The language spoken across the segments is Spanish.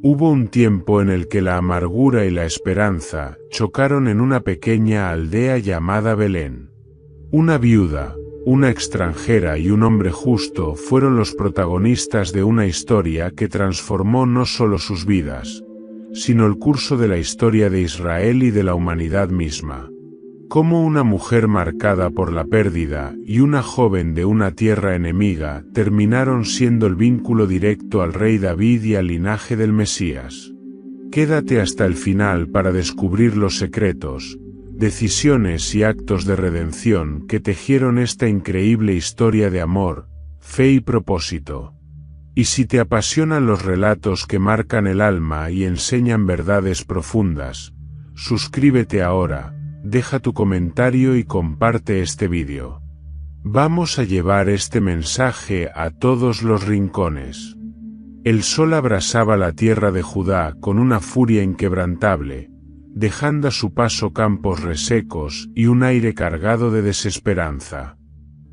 Hubo un tiempo en el que la amargura y la esperanza chocaron en una pequeña aldea llamada Belén. Una viuda, una extranjera y un hombre justo fueron los protagonistas de una historia que transformó no solo sus vidas, sino el curso de la historia de Israel y de la humanidad misma. Cómo una mujer marcada por la pérdida y una joven de una tierra enemiga terminaron siendo el vínculo directo al rey David y al linaje del Mesías. Quédate hasta el final para descubrir los secretos, decisiones y actos de redención que tejieron esta increíble historia de amor, fe y propósito. Y si te apasionan los relatos que marcan el alma y enseñan verdades profundas, suscríbete ahora. Deja tu comentario y comparte este vídeo. Vamos a llevar este mensaje a todos los rincones. El sol abrasaba la tierra de Judá con una furia inquebrantable, dejando a su paso campos resecos y un aire cargado de desesperanza.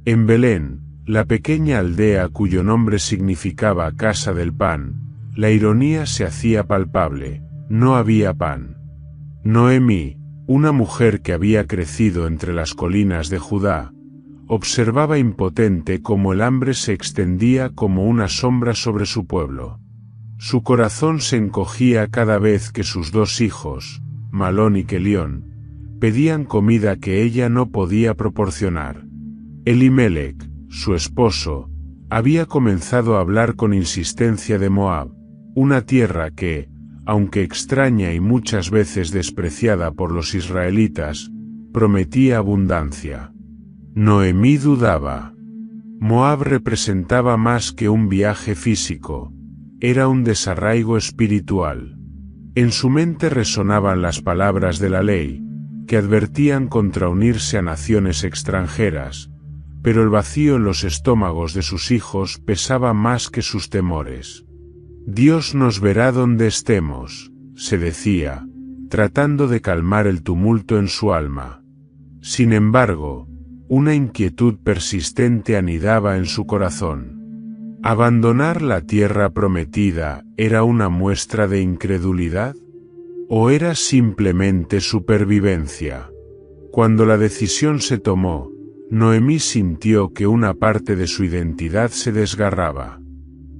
En Belén, la pequeña aldea cuyo nombre significaba Casa del Pan, la ironía se hacía palpable: no había pan. Noemí, una mujer que había crecido entre las colinas de Judá, observaba impotente cómo el hambre se extendía como una sombra sobre su pueblo. Su corazón se encogía cada vez que sus dos hijos, Malón y Kelión, pedían comida que ella no podía proporcionar. Elimelec, su esposo, había comenzado a hablar con insistencia de Moab, una tierra que, aunque extraña y muchas veces despreciada por los israelitas, prometía abundancia. Noemí dudaba. Moab representaba más que un viaje físico, era un desarraigo espiritual. En su mente resonaban las palabras de la ley, que advertían contra unirse a naciones extranjeras, pero el vacío en los estómagos de sus hijos pesaba más que sus temores. Dios nos verá donde estemos, se decía, tratando de calmar el tumulto en su alma. Sin embargo, una inquietud persistente anidaba en su corazón. ¿Abandonar la tierra prometida era una muestra de incredulidad? ¿O era simplemente supervivencia? Cuando la decisión se tomó, Noemí sintió que una parte de su identidad se desgarraba.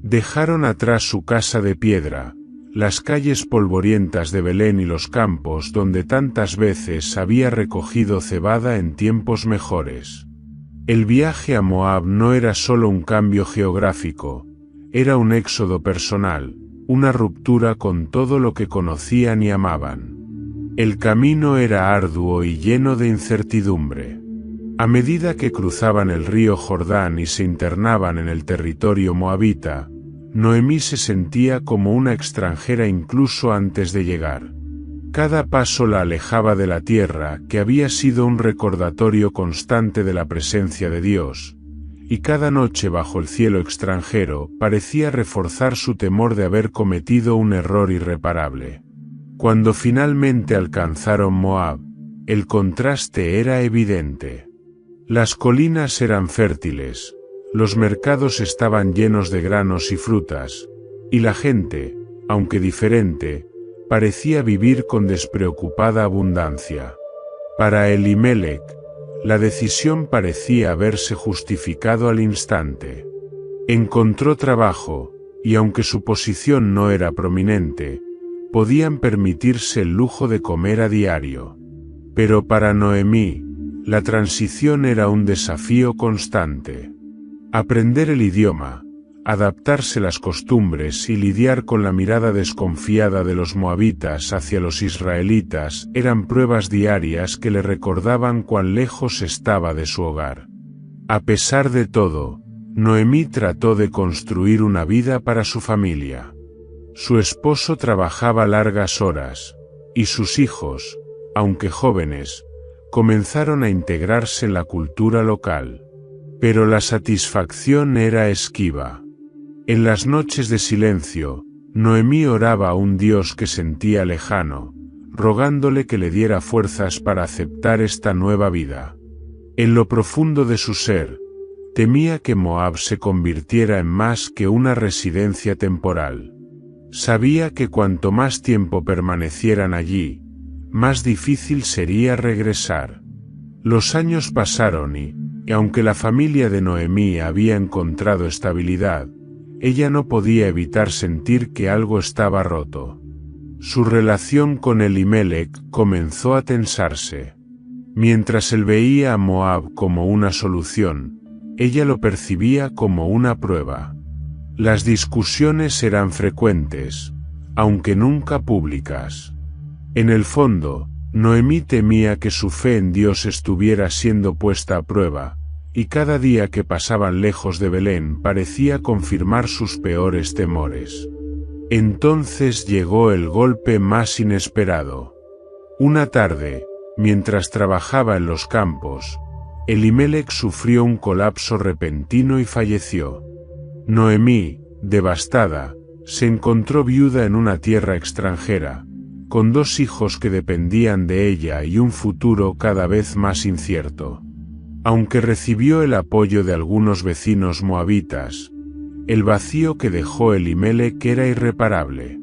Dejaron atrás su casa de piedra, las calles polvorientas de Belén y los campos donde tantas veces había recogido cebada en tiempos mejores. El viaje a Moab no era solo un cambio geográfico, era un éxodo personal, una ruptura con todo lo que conocían y amaban. El camino era arduo y lleno de incertidumbre. A medida que cruzaban el río Jordán y se internaban en el territorio moabita, Noemí se sentía como una extranjera incluso antes de llegar. Cada paso la alejaba de la tierra, que había sido un recordatorio constante de la presencia de Dios, y cada noche bajo el cielo extranjero parecía reforzar su temor de haber cometido un error irreparable. Cuando finalmente alcanzaron Moab, el contraste era evidente. Las colinas eran fértiles, los mercados estaban llenos de granos y frutas, y la gente, aunque diferente, parecía vivir con despreocupada abundancia. Para Elimelec, la decisión parecía haberse justificado al instante. Encontró trabajo, y aunque su posición no era prominente, podían permitirse el lujo de comer a diario. Pero para Noemí, la transición era un desafío constante. Aprender el idioma, adaptarse las costumbres y lidiar con la mirada desconfiada de los moabitas hacia los israelitas eran pruebas diarias que le recordaban cuán lejos estaba de su hogar. A pesar de todo, Noemí trató de construir una vida para su familia. Su esposo trabajaba largas horas, y sus hijos, aunque jóvenes, comenzaron a integrarse en la cultura local. Pero la satisfacción era esquiva. En las noches de silencio, Noemí oraba a un Dios que sentía lejano, rogándole que le diera fuerzas para aceptar esta nueva vida. En lo profundo de su ser, temía que Moab se convirtiera en más que una residencia temporal. Sabía que cuanto más tiempo permanecieran allí, más difícil sería regresar. Los años pasaron y aunque la familia de Noemí había encontrado estabilidad, ella no podía evitar sentir que algo estaba roto. Su relación con Elimelec comenzó a tensarse. Mientras él veía a Moab como una solución, ella lo percibía como una prueba. Las discusiones eran frecuentes, aunque nunca públicas. En el fondo, Noemí temía que su fe en Dios estuviera siendo puesta a prueba, y cada día que pasaban lejos de Belén parecía confirmar sus peores temores. Entonces llegó el golpe más inesperado. Una tarde, mientras trabajaba en los campos, Elimelec sufrió un colapso repentino y falleció. Noemí, devastada, se encontró viuda en una tierra extranjera, con 2 hijos que dependían de ella y un futuro cada vez más incierto. Aunque recibió el apoyo de algunos vecinos moabitas, el vacío que dejó Elimelec era irreparable.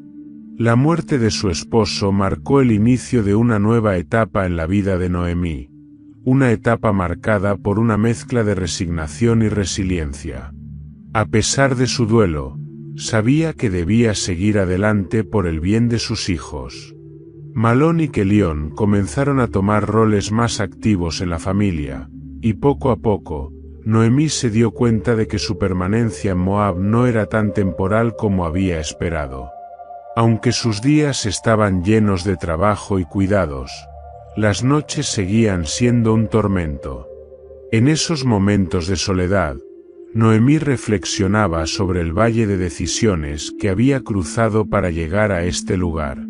La muerte de su esposo marcó el inicio de una nueva etapa en la vida de Noemí, una etapa marcada por una mezcla de resignación y resiliencia. A pesar de su duelo, sabía que debía seguir adelante por el bien de sus hijos. Malón y Kelión comenzaron a tomar roles más activos en la familia, y poco a poco, Noemí se dio cuenta de que su permanencia en Moab no era tan temporal como había esperado. Aunque sus días estaban llenos de trabajo y cuidados, las noches seguían siendo un tormento. En esos momentos de soledad, Noemí reflexionaba sobre el valle de decisiones que había cruzado para llegar a este lugar.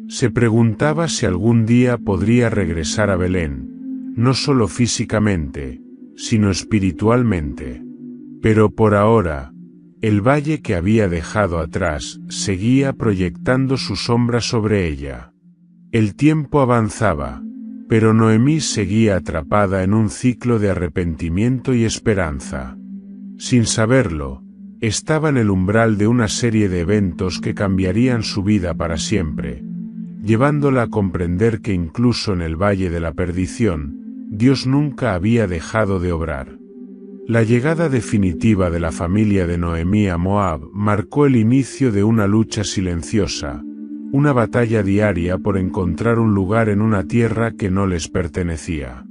Se preguntaba si algún día podría regresar a Belén, no solo físicamente, sino espiritualmente. Pero por ahora, el valle que había dejado atrás seguía proyectando su sombra sobre ella. El tiempo avanzaba, pero Noemí seguía atrapada en un ciclo de arrepentimiento y esperanza. Sin saberlo, estaba en el umbral de una serie de eventos que cambiarían su vida para siempre, llevándola a comprender que incluso en el valle de la perdición, Dios nunca había dejado de obrar. La llegada definitiva de la familia de Noemí a Moab marcó el inicio de una lucha silenciosa, una batalla diaria por encontrar un lugar en una tierra que no les pertenecía.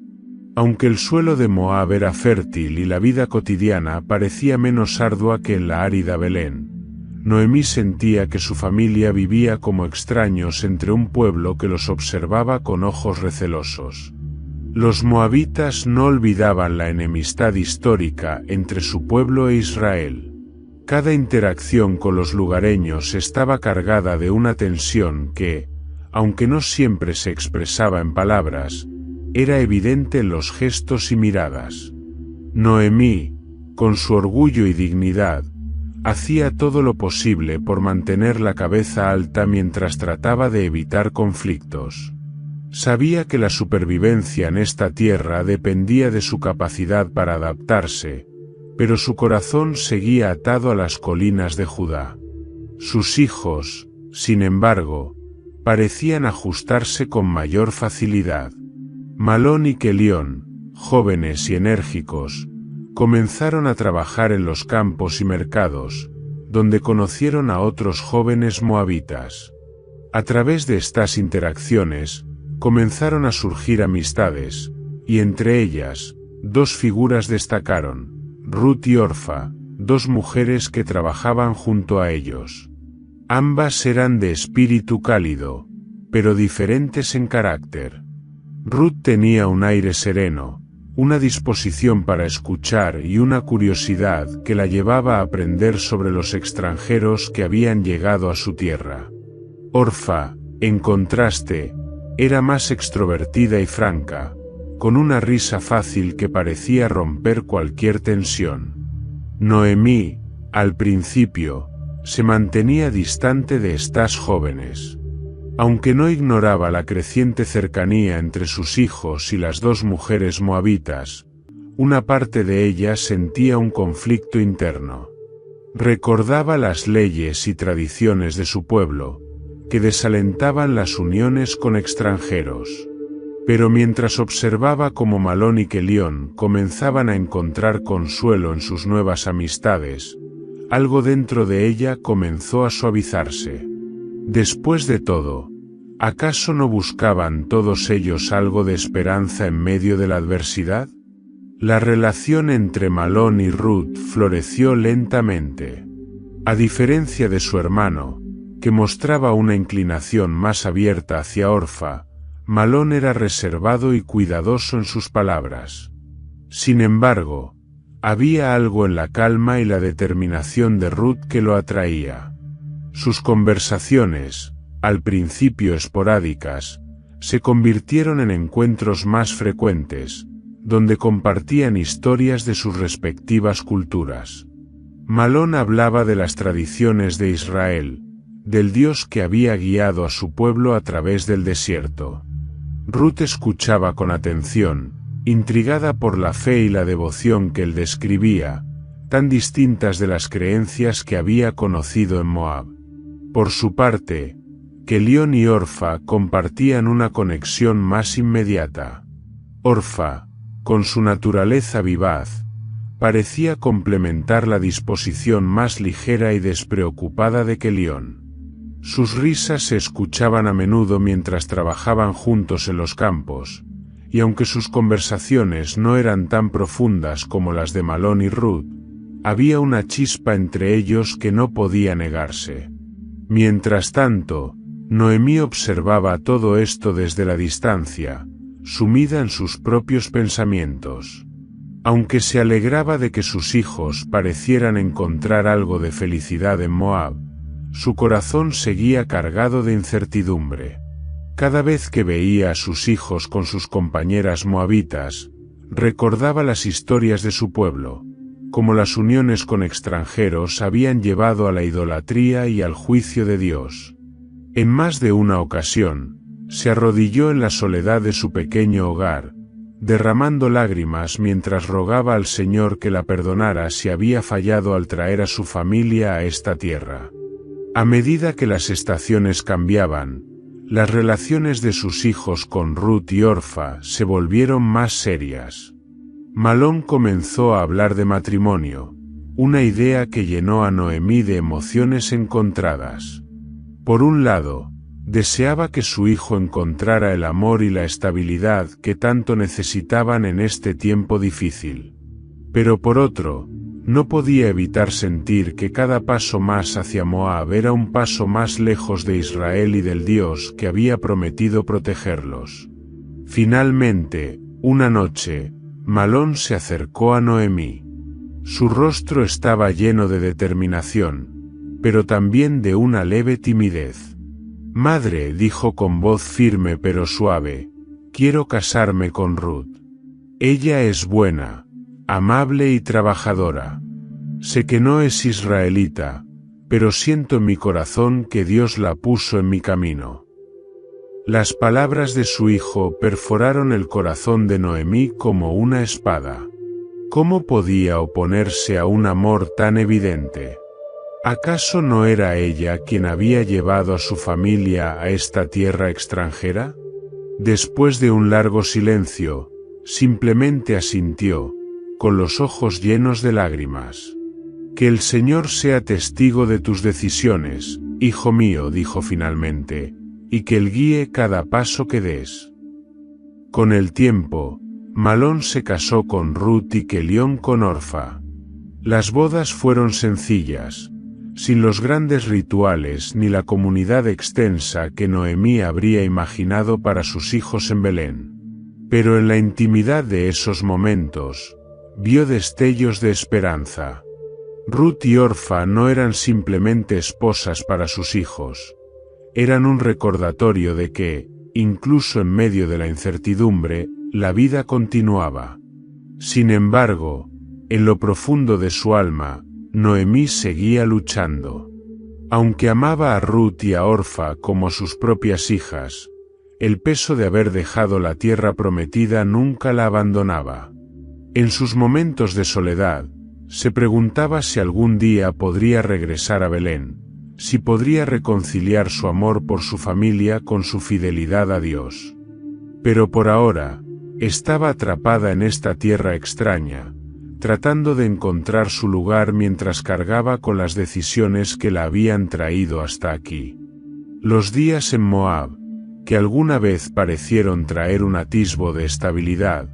Aunque el suelo de Moab era fértil y la vida cotidiana parecía menos ardua que en la árida Belén, Noemí sentía que su familia vivía como extraños entre un pueblo que los observaba con ojos recelosos. Los moabitas no olvidaban la enemistad histórica entre su pueblo e Israel. Cada interacción con los lugareños estaba cargada de una tensión que, aunque no siempre se expresaba en palabras, era evidente en los gestos y miradas. Noemí, con su orgullo y dignidad, hacía todo lo posible por mantener la cabeza alta mientras trataba de evitar conflictos. Sabía que la supervivencia en esta tierra dependía de su capacidad para adaptarse, pero su corazón seguía atado a las colinas de Judá. Sus hijos, sin embargo, parecían ajustarse con mayor facilidad. Malón y Kelión, jóvenes y enérgicos, comenzaron a trabajar en los campos y mercados, donde conocieron a otros jóvenes moabitas. A través de estas interacciones, comenzaron a surgir amistades, y entre ellas, 2 figuras destacaron, Ruth y Orfa, 2 mujeres que trabajaban junto a ellos. Ambas eran de espíritu cálido, pero diferentes en carácter. Ruth tenía un aire sereno, una disposición para escuchar y una curiosidad que la llevaba a aprender sobre los extranjeros que habían llegado a su tierra. Orfa, en contraste, era más extrovertida y franca, con una risa fácil que parecía romper cualquier tensión. Noemí, al principio, se mantenía distante de estas jóvenes. Aunque no ignoraba la creciente cercanía entre sus hijos y las 2 mujeres moabitas, una parte de ella sentía un conflicto interno. Recordaba las leyes y tradiciones de su pueblo, que desalentaban las uniones con extranjeros. Pero mientras observaba cómo Malón y Kelión comenzaban a encontrar consuelo en sus nuevas amistades, algo dentro de ella comenzó a suavizarse. Después de todo, ¿acaso no buscaban todos ellos algo de esperanza en medio de la adversidad? La relación entre Malón y Ruth floreció lentamente. A diferencia de su hermano, que mostraba una inclinación más abierta hacia Orfa, Malón era reservado y cuidadoso en sus palabras. Sin embargo, había algo en la calma y la determinación de Ruth que lo atraía. Sus conversaciones, al principio esporádicas, se convirtieron en encuentros más frecuentes, donde compartían historias de sus respectivas culturas. Malón hablaba de las tradiciones de Israel, del Dios que había guiado a su pueblo a través del desierto. Ruth escuchaba con atención, intrigada por la fe y la devoción que él describía, tan distintas de las creencias que había conocido en Moab. Por su parte, Kelión y Orfa compartían una conexión más inmediata. Orfa, con su naturaleza vivaz, parecía complementar la disposición más ligera y despreocupada de Kelión. Sus risas se escuchaban a menudo mientras trabajaban juntos en los campos, y aunque sus conversaciones no eran tan profundas como las de Malón y Ruth, había una chispa entre ellos que no podía negarse. Mientras tanto, Noemí observaba todo esto desde la distancia, sumida en sus propios pensamientos. Aunque se alegraba de que sus hijos parecieran encontrar algo de felicidad en Moab, su corazón seguía cargado de incertidumbre. Cada vez que veía a sus hijos con sus compañeras moabitas, recordaba las historias de su pueblo, como las uniones con extranjeros habían llevado a la idolatría y al juicio de Dios. En más de una ocasión, se arrodilló en la soledad de su pequeño hogar, derramando lágrimas mientras rogaba al Señor que la perdonara si había fallado al traer a su familia a esta tierra. A medida que las estaciones cambiaban, las relaciones de sus hijos con Ruth y Orfa se volvieron más serias. Malón comenzó a hablar de matrimonio, una idea que llenó a Noemí de emociones encontradas. Por un lado, deseaba que su hijo encontrara el amor y la estabilidad que tanto necesitaban en este tiempo difícil. Pero por otro, no podía evitar sentir que cada paso más hacia Moab era un paso más lejos de Israel y del Dios que había prometido protegerlos. Finalmente, una noche, Malón se acercó a Noemí. Su rostro estaba lleno de determinación, pero también de una leve timidez. «Madre», dijo con voz firme pero suave, «quiero casarme con Ruth. Ella es buena, amable y trabajadora. Sé que no es israelita, pero siento en mi corazón que Dios la puso en mi camino». Las palabras de su hijo perforaron el corazón de Noemí como una espada. ¿Cómo podía oponerse a un amor tan evidente? ¿Acaso no era ella quien había llevado a su familia a esta tierra extranjera? Después de un largo silencio, simplemente asintió, con los ojos llenos de lágrimas. «Que el Señor sea testigo de tus decisiones, hijo mío», dijo finalmente, «y que Él guíe cada paso que des». Con el tiempo, Malón se casó con Ruth y Kelión con Orfa. Las bodas fueron sencillas, sin los grandes rituales ni la comunidad extensa que Noemí habría imaginado para sus hijos en Belén. Pero en la intimidad de esos momentos, vio destellos de esperanza. Ruth y Orfa no eran simplemente esposas para sus hijos. Eran un recordatorio de que, incluso en medio de la incertidumbre, la vida continuaba. Sin embargo, en lo profundo de su alma, Noemí seguía luchando. Aunque amaba a Ruth y a Orfa como a sus propias hijas, el peso de haber dejado la tierra prometida nunca la abandonaba. En sus momentos de soledad, Se preguntaba si algún día podría regresar a Belén, si podría reconciliar su amor por su familia con su fidelidad a Dios. Pero por ahora, estaba atrapada en esta tierra extraña, tratando de encontrar su lugar mientras cargaba con las decisiones que la habían traído hasta aquí. Los días en Moab, que alguna vez parecieron traer un atisbo de estabilidad,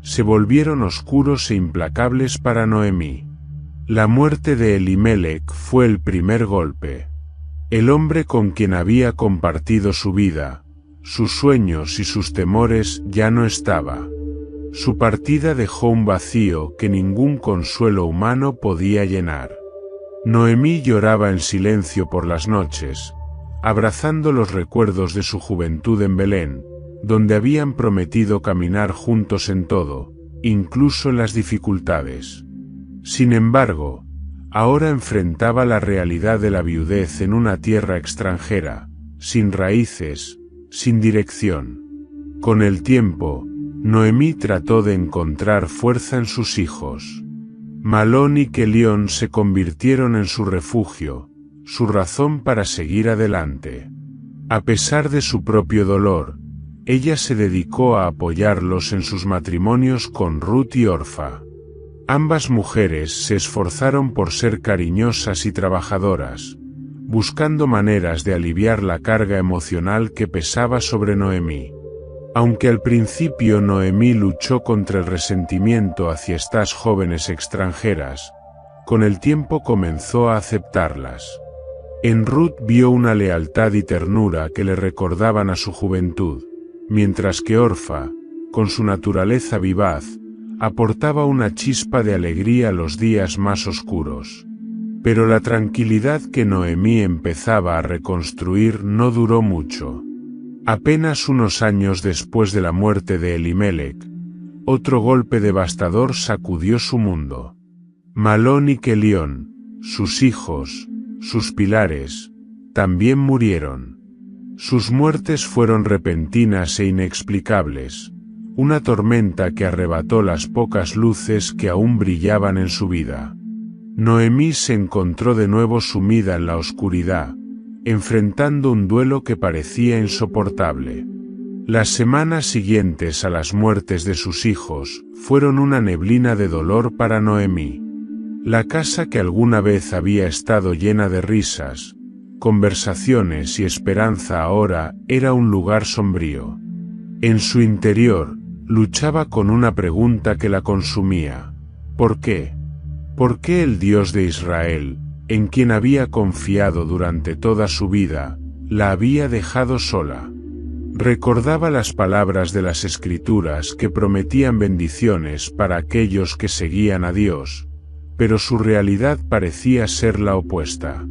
se volvieron oscuros e implacables para Noemí. La muerte de Elimelec fue el primer golpe. El hombre con quien había compartido su vida, sus sueños y sus temores ya no estaba. Su partida dejó un vacío que ningún consuelo humano podía llenar. Noemí lloraba en silencio por las noches, abrazando los recuerdos de su juventud en Belén, donde habían prometido caminar juntos en todo, incluso en las dificultades. Sin embargo, ahora enfrentaba la realidad de la viudez en una tierra extranjera, sin raíces, sin dirección. Con el tiempo, Noemí trató de encontrar fuerza en sus hijos. Malón y Kelión se convirtieron en su refugio, su razón para seguir adelante. A pesar de su propio dolor, ella se dedicó a apoyarlos en sus matrimonios con Ruth y Orfa. Ambas mujeres se esforzaron por ser cariñosas y trabajadoras, buscando maneras de aliviar la carga emocional que pesaba sobre Noemí. Aunque al principio Noemí luchó contra el resentimiento hacia estas jóvenes extranjeras, con el tiempo comenzó a aceptarlas. En Ruth vio una lealtad y ternura que le recordaban a su juventud, mientras que Orfa, con su naturaleza vivaz, aportaba una chispa de alegría a los días más oscuros. Pero la tranquilidad que Noemí empezaba a reconstruir no duró mucho. Apenas unos años después de la muerte de Elimelec, otro golpe devastador sacudió su mundo. Malón y Kelión, sus hijos, sus pilares, también murieron. Sus muertes fueron repentinas e inexplicables, una tormenta que arrebató las pocas luces que aún brillaban en su vida. Noemí se encontró de nuevo sumida en la oscuridad, enfrentando un duelo que parecía insoportable. Las semanas siguientes a las muertes de sus hijos fueron una neblina de dolor para Noemí. La casa que alguna vez había estado llena de risas, conversaciones y esperanza ahora era un lugar sombrío. En su interior, luchaba con una pregunta que la consumía. ¿Por qué? ¿Por qué el Dios de Israel, en quien había confiado durante toda su vida, la había dejado sola? Recordaba las palabras de las Escrituras que prometían bendiciones para aquellos que seguían a Dios, pero su realidad parecía ser la opuesta.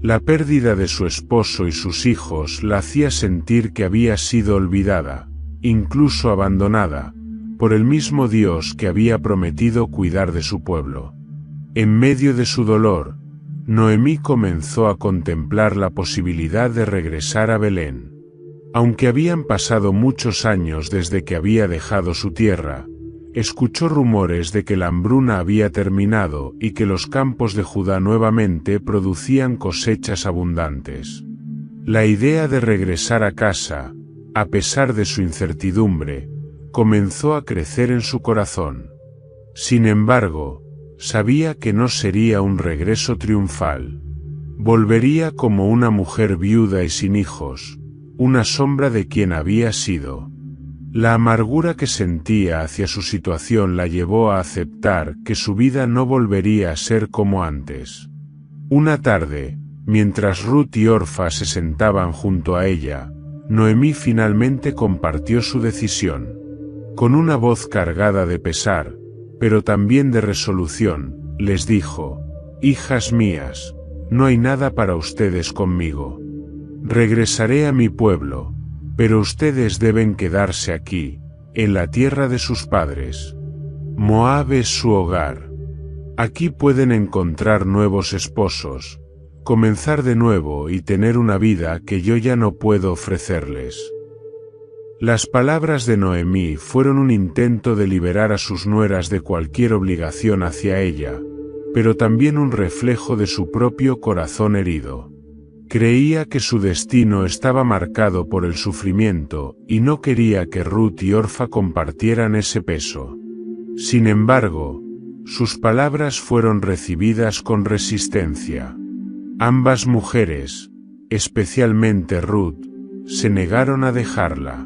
La pérdida de su esposo y sus hijos la hacía sentir que había sido olvidada, incluso abandonada, por el mismo Dios que había prometido cuidar de su pueblo. En medio de su dolor, Noemí comenzó a contemplar la posibilidad de regresar a Belén. Aunque habían pasado muchos años desde que había dejado su tierra, escuchó rumores de que la hambruna había terminado y que los campos de Judá nuevamente producían cosechas abundantes. La idea de regresar a casa, a pesar de su incertidumbre, comenzó a crecer en su corazón. Sin embargo, sabía que no sería un regreso triunfal. Volvería como una mujer viuda y sin hijos, una sombra de quien había sido. La amargura que sentía hacia su situación la llevó a aceptar que su vida no volvería a ser como antes. Una tarde, mientras Ruth y Orfa se sentaban junto a ella, Noemí finalmente compartió su decisión. Con una voz cargada de pesar, pero también de resolución, les dijo: «Hijas mías, no hay nada para ustedes conmigo. Regresaré a mi pueblo, pero ustedes deben quedarse aquí, en la tierra de sus padres. Moab es su hogar. Aquí pueden encontrar nuevos esposos, comenzar de nuevo y tener una vida que yo ya no puedo ofrecerles». Las palabras de Noemí fueron un intento de liberar a sus nueras de cualquier obligación hacia ella, pero también un reflejo de su propio corazón herido. Creía que su destino estaba marcado por el sufrimiento, y no quería que Ruth y Orfa compartieran ese peso. Sin embargo, sus palabras fueron recibidas con resistencia. Ambas mujeres, especialmente Ruth, se negaron a dejarla.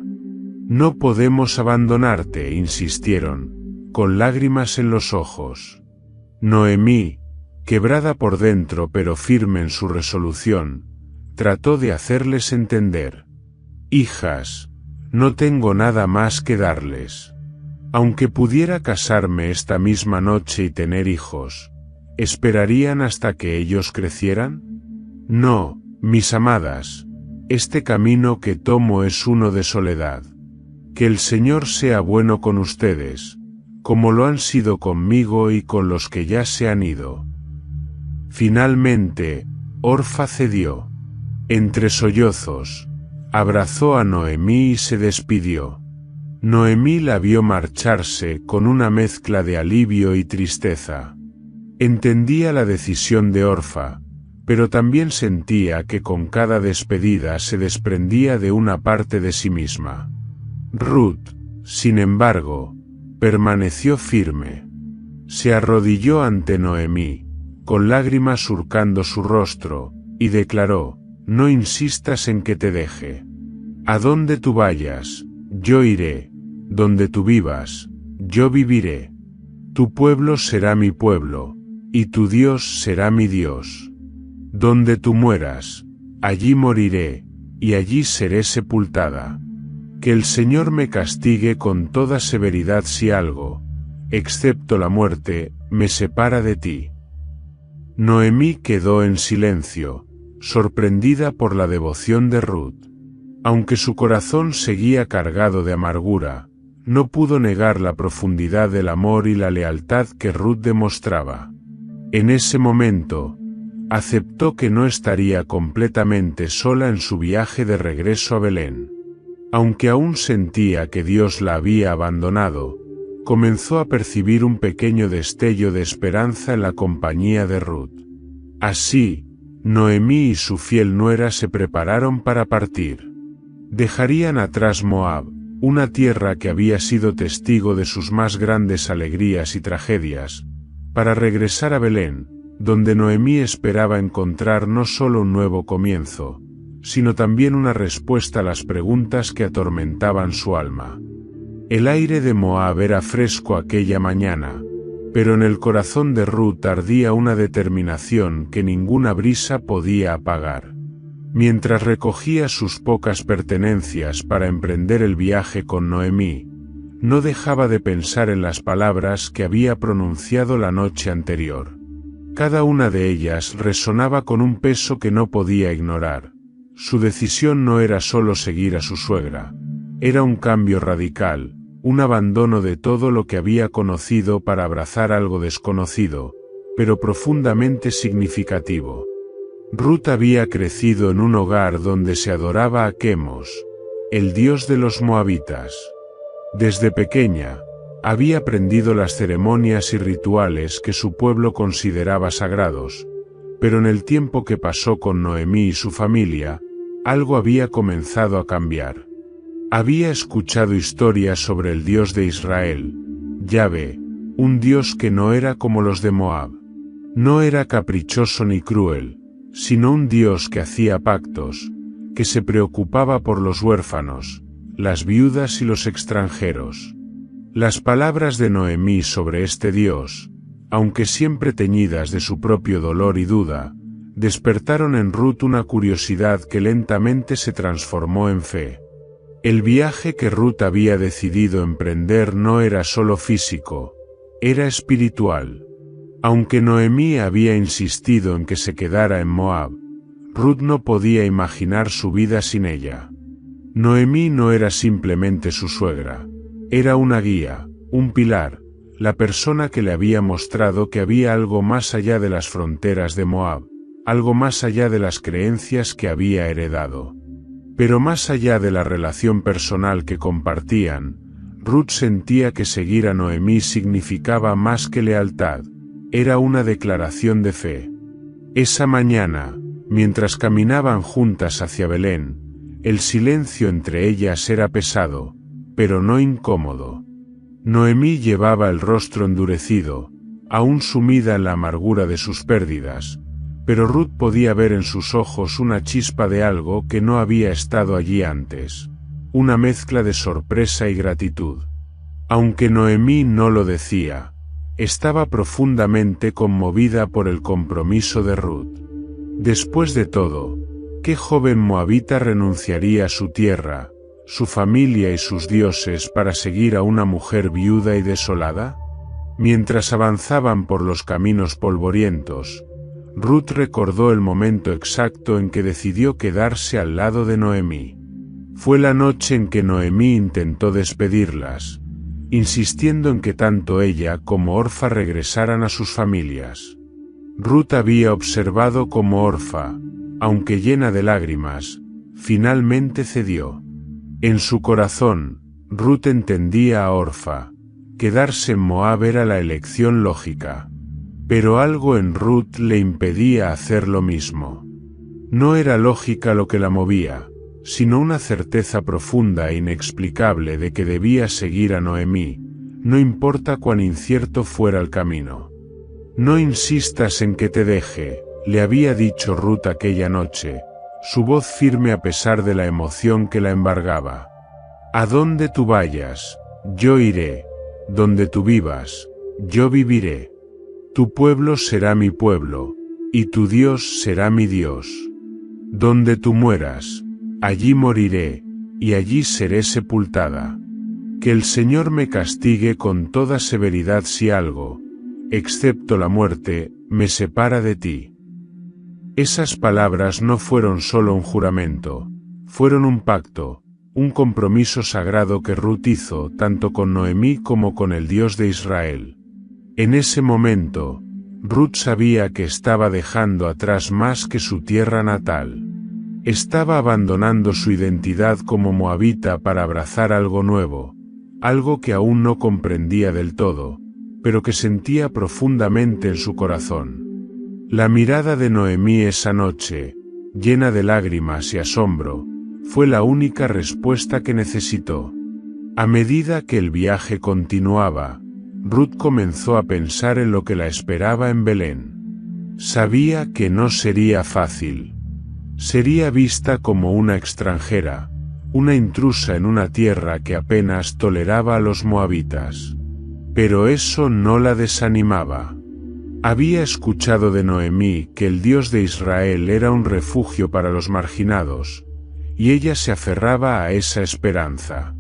«No podemos abandonarte», insistieron, con lágrimas en los ojos. Noemí, quebrada por dentro pero firme en su resolución, trató de hacerles entender. «Hijas, no tengo nada más que darles. Aunque pudiera casarme esta misma noche y tener hijos, ¿esperarían hasta que ellos crecieran? No, mis amadas, este camino que tomo es uno de soledad. Que el Señor sea bueno con ustedes, como lo han sido conmigo y con los que ya se han ido». Finalmente, Orfa cedió. Entre sollozos, abrazó a Noemí y se despidió. Noemí la vio marcharse con una mezcla de alivio y tristeza. Entendía la decisión de Orfa, pero también sentía que con cada despedida se desprendía de una parte de sí misma. Ruth, sin embargo, permaneció firme. Se arrodilló ante Noemí, con lágrimas surcando su rostro, y declaró: «No insistas en que te deje. A donde tú vayas, yo iré. Donde tú vivas, yo viviré. Tu pueblo será mi pueblo, y tu Dios será mi Dios. Donde tú mueras, allí moriré, y allí seré sepultada. Que el Señor me castigue con toda severidad si algo, excepto la muerte, me separa de ti». Noemí quedó en silencio, sorprendida por la devoción de Ruth. Aunque su corazón seguía cargado de amargura, no pudo negar la profundidad del amor y la lealtad que Ruth demostraba. En ese momento, aceptó que no estaría completamente sola en su viaje de regreso a Belén. Aunque aún sentía que Dios la había abandonado, comenzó a percibir un pequeño destello de esperanza en la compañía de Ruth. Así, Noemí y su fiel nuera se prepararon para partir. Dejarían atrás Moab, una tierra que había sido testigo de sus más grandes alegrías y tragedias, para regresar a Belén, donde Noemí esperaba encontrar no solo un nuevo comienzo, sino también una respuesta a las preguntas que atormentaban su alma. El aire de Moab era fresco aquella mañana, pero en el corazón de Ruth ardía una determinación que ninguna brisa podía apagar. Mientras recogía sus pocas pertenencias para emprender el viaje con Noemí, no dejaba de pensar en las palabras que había pronunciado la noche anterior. Cada una de ellas resonaba con un peso que no podía ignorar. Su decisión no era solo seguir a su suegra, era un cambio radical, un abandono de todo lo que había conocido para abrazar algo desconocido, pero profundamente significativo. Ruth había crecido en un hogar donde se adoraba a Quemos, el dios de los moabitas. Desde pequeña, había aprendido las ceremonias y rituales que su pueblo consideraba sagrados, pero en el tiempo que pasó con Noemí y su familia, algo había comenzado a cambiar. Había escuchado historias sobre el Dios de Israel, Yahvé, un Dios que no era como los de Moab. No era caprichoso ni cruel, sino un Dios que hacía pactos, que se preocupaba por los huérfanos, las viudas y los extranjeros. Las palabras de Noemí sobre este Dios, aunque siempre teñidas de su propio dolor y duda, despertaron en Ruth una curiosidad que lentamente se transformó en fe. El viaje que Ruth había decidido emprender no era solo físico, era espiritual. Aunque Noemí había insistido en que se quedara en Moab, Ruth no podía imaginar su vida sin ella. Noemí no era simplemente su suegra, era una guía, un pilar, la persona que le había mostrado que había algo más allá de las fronteras de Moab, algo más allá de las creencias que había heredado. Pero más allá de la relación personal que compartían, Ruth sentía que seguir a Noemí significaba más que lealtad, Era una declaración de fe. Esa mañana, mientras caminaban juntas hacia Belén, el silencio entre ellas era pesado, pero no incómodo. Noemí llevaba el rostro endurecido, aún sumida en la amargura de sus pérdidas, pero Ruth podía ver en sus ojos una chispa de algo que no había estado allí antes, una mezcla de sorpresa y gratitud. Aunque Noemí no lo decía, estaba profundamente conmovida por el compromiso de Ruth. Después de todo, ¿qué joven moabita renunciaría a su tierra, su familia y sus dioses para seguir a una mujer viuda y desolada? Mientras avanzaban por los caminos polvorientos, Ruth recordó el momento exacto en que decidió quedarse al lado de Noemí. Fue la noche en que Noemí intentó despedirlas, insistiendo en que tanto ella como Orfa regresaran a sus familias. Ruth había observado cómo Orfa, aunque llena de lágrimas, finalmente cedió. En su corazón, Ruth entendía a Orfa. Quedarse en Moab era la elección lógica. Pero algo en Ruth le impedía hacer lo mismo. No era lógica lo que la movía, sino una certeza profunda e inexplicable de que debía seguir a Noemí, no importa cuán incierto fuera el camino. No insistas en que te deje, le había dicho Ruth aquella noche, su voz firme a pesar de la emoción que la embargaba. A donde tú vayas, yo iré, donde tú vivas, yo viviré. Tu pueblo será mi pueblo, y tu Dios será mi Dios. Donde tú mueras, allí moriré, y allí seré sepultada. Que el Señor me castigue con toda severidad si algo, excepto la muerte, me separa de ti. Esas palabras no fueron solo un juramento, fueron un pacto, un compromiso sagrado que Ruth hizo tanto con Noemí como con el Dios de Israel. En ese momento, Ruth sabía que estaba dejando atrás más que su tierra natal. Estaba abandonando su identidad como moabita para abrazar algo nuevo, algo que aún no comprendía del todo, pero que sentía profundamente en su corazón. La mirada de Noemí esa noche, llena de lágrimas y asombro, fue la única respuesta que necesitó. A medida que el viaje continuaba, Ruth comenzó a pensar en lo que la esperaba en Belén. Sabía que no sería fácil. Sería vista como una extranjera, una intrusa en una tierra que apenas toleraba a los moabitas. Pero eso no la desanimaba. Había escuchado de Noemí que el Dios de Israel era un refugio para los marginados, y ella se aferraba a esa esperanza.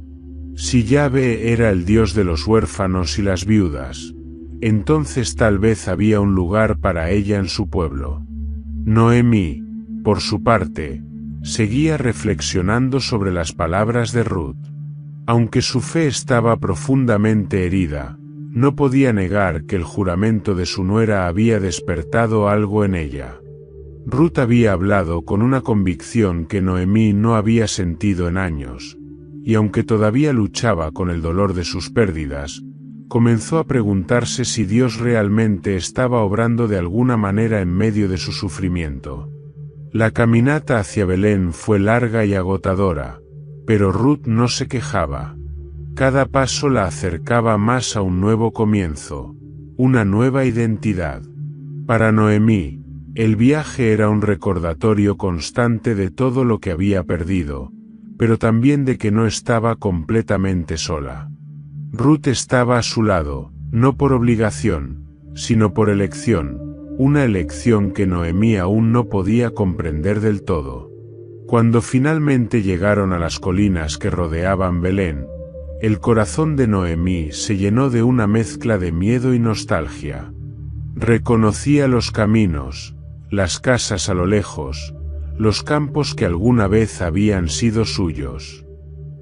Si Yahvé era el Dios de los huérfanos y las viudas, entonces tal vez había un lugar para ella en su pueblo. Noemí, por su parte, seguía reflexionando sobre las palabras de Ruth. Aunque su fe estaba profundamente herida, no podía negar que el juramento de su nuera había despertado algo en ella. Ruth había hablado con una convicción que Noemí no había sentido en años, y aunque todavía luchaba con el dolor de sus pérdidas, comenzó a preguntarse si Dios realmente estaba obrando de alguna manera en medio de su sufrimiento. La caminata hacia Belén fue larga y agotadora, pero Ruth no se quejaba. Cada paso la acercaba más a un nuevo comienzo, una nueva identidad. Para Noemí, el viaje era un recordatorio constante de todo lo que había perdido, pero también de que no estaba completamente sola. Ruth estaba a su lado, no por obligación, sino por elección, una elección que Noemí aún no podía comprender del todo. Cuando finalmente llegaron a las colinas que rodeaban Belén, el corazón de Noemí se llenó de una mezcla de miedo y nostalgia. Reconocía los caminos, las casas a lo lejos, los campos que alguna vez habían sido suyos.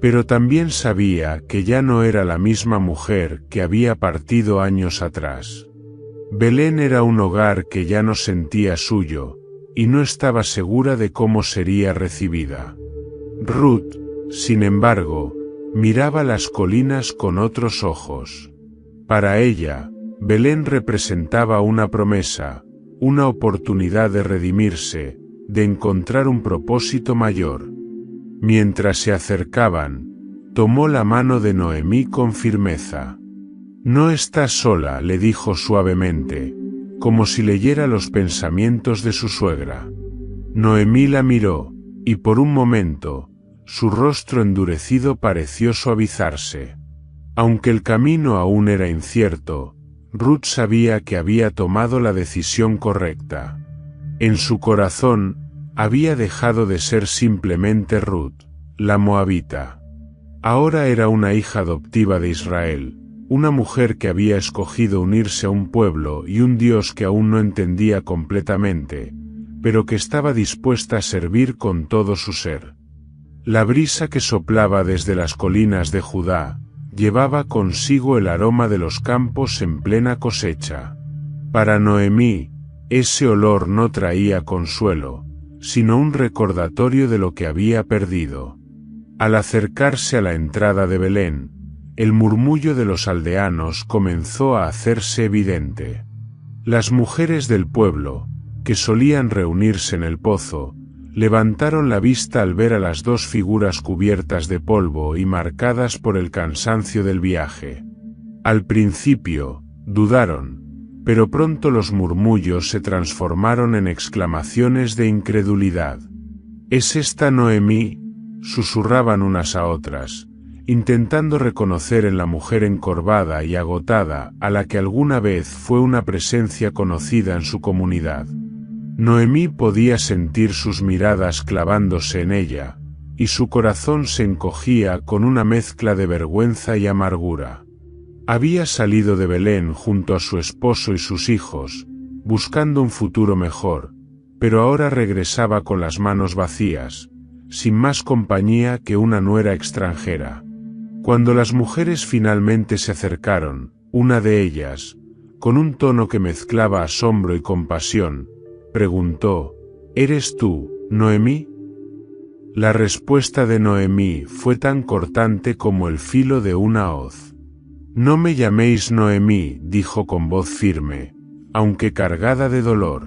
Pero también sabía que ya no era la misma mujer que había partido años atrás. Belén era un hogar que ya no sentía suyo, y no estaba segura de cómo sería recibida. Ruth, sin embargo, miraba las colinas con otros ojos. Para ella, Belén representaba una promesa, una oportunidad de redimirse, de encontrar un propósito mayor. Mientras se acercaban, tomó la mano de Noemí con firmeza. «No estás sola», le dijo suavemente, como si leyera los pensamientos de su suegra. Noemí la miró, y por un momento, su rostro endurecido pareció suavizarse. Aunque el camino aún era incierto, Ruth sabía que había tomado la decisión correcta. En su corazón, había dejado de ser simplemente Ruth, la moabita. Ahora era una hija adoptiva de Israel, una mujer que había escogido unirse a un pueblo y un Dios que aún no entendía completamente, pero que estaba dispuesta a servir con todo su ser. La brisa que soplaba desde las colinas de Judá llevaba consigo el aroma de los campos en plena cosecha. Para Noemí, ese olor no traía consuelo, sino un recordatorio de lo que había perdido. Al acercarse a la entrada de Belén, el murmullo de los aldeanos comenzó a hacerse evidente. Las mujeres del pueblo, que solían reunirse en el pozo, levantaron la vista al ver a las dos figuras cubiertas de polvo y marcadas por el cansancio del viaje. Al principio, dudaron, pero pronto los murmullos se transformaron en exclamaciones de incredulidad. «¿Es esta Noemí?», susurraban unas a otras, intentando reconocer en la mujer encorvada y agotada a la que alguna vez fue una presencia conocida en su comunidad. Noemí podía sentir sus miradas clavándose en ella, y su corazón se encogía con una mezcla de vergüenza y amargura. Había salido de Belén junto a su esposo y sus hijos, buscando un futuro mejor, pero ahora regresaba con las manos vacías, sin más compañía que una nuera extranjera. Cuando las mujeres finalmente se acercaron, una de ellas, con un tono que mezclaba asombro y compasión, preguntó: «¿Eres tú, Noemí?». La respuesta de Noemí fue tan cortante como el filo de una hoz. «No me llaméis Noemí», dijo con voz firme, aunque cargada de dolor.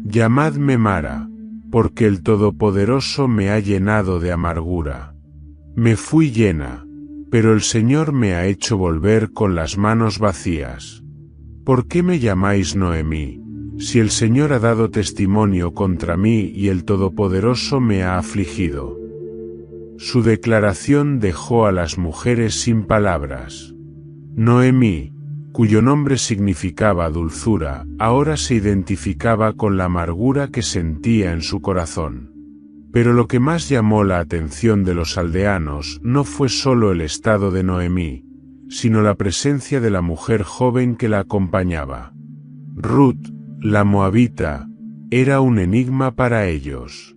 «Llamadme Mara, porque el Todopoderoso me ha llenado de amargura. Me fui llena, pero el Señor me ha hecho volver con las manos vacías. ¿Por qué me llamáis Noemí, si el Señor ha dado testimonio contra mí y el Todopoderoso me ha afligido?» Su declaración dejó a las mujeres sin palabras. Noemí, cuyo nombre significaba dulzura, ahora se identificaba con la amargura que sentía en su corazón. Pero lo que más llamó la atención de los aldeanos no fue solo el estado de Noemí, sino la presencia de la mujer joven que la acompañaba. Ruth, la moabita, era un enigma para ellos.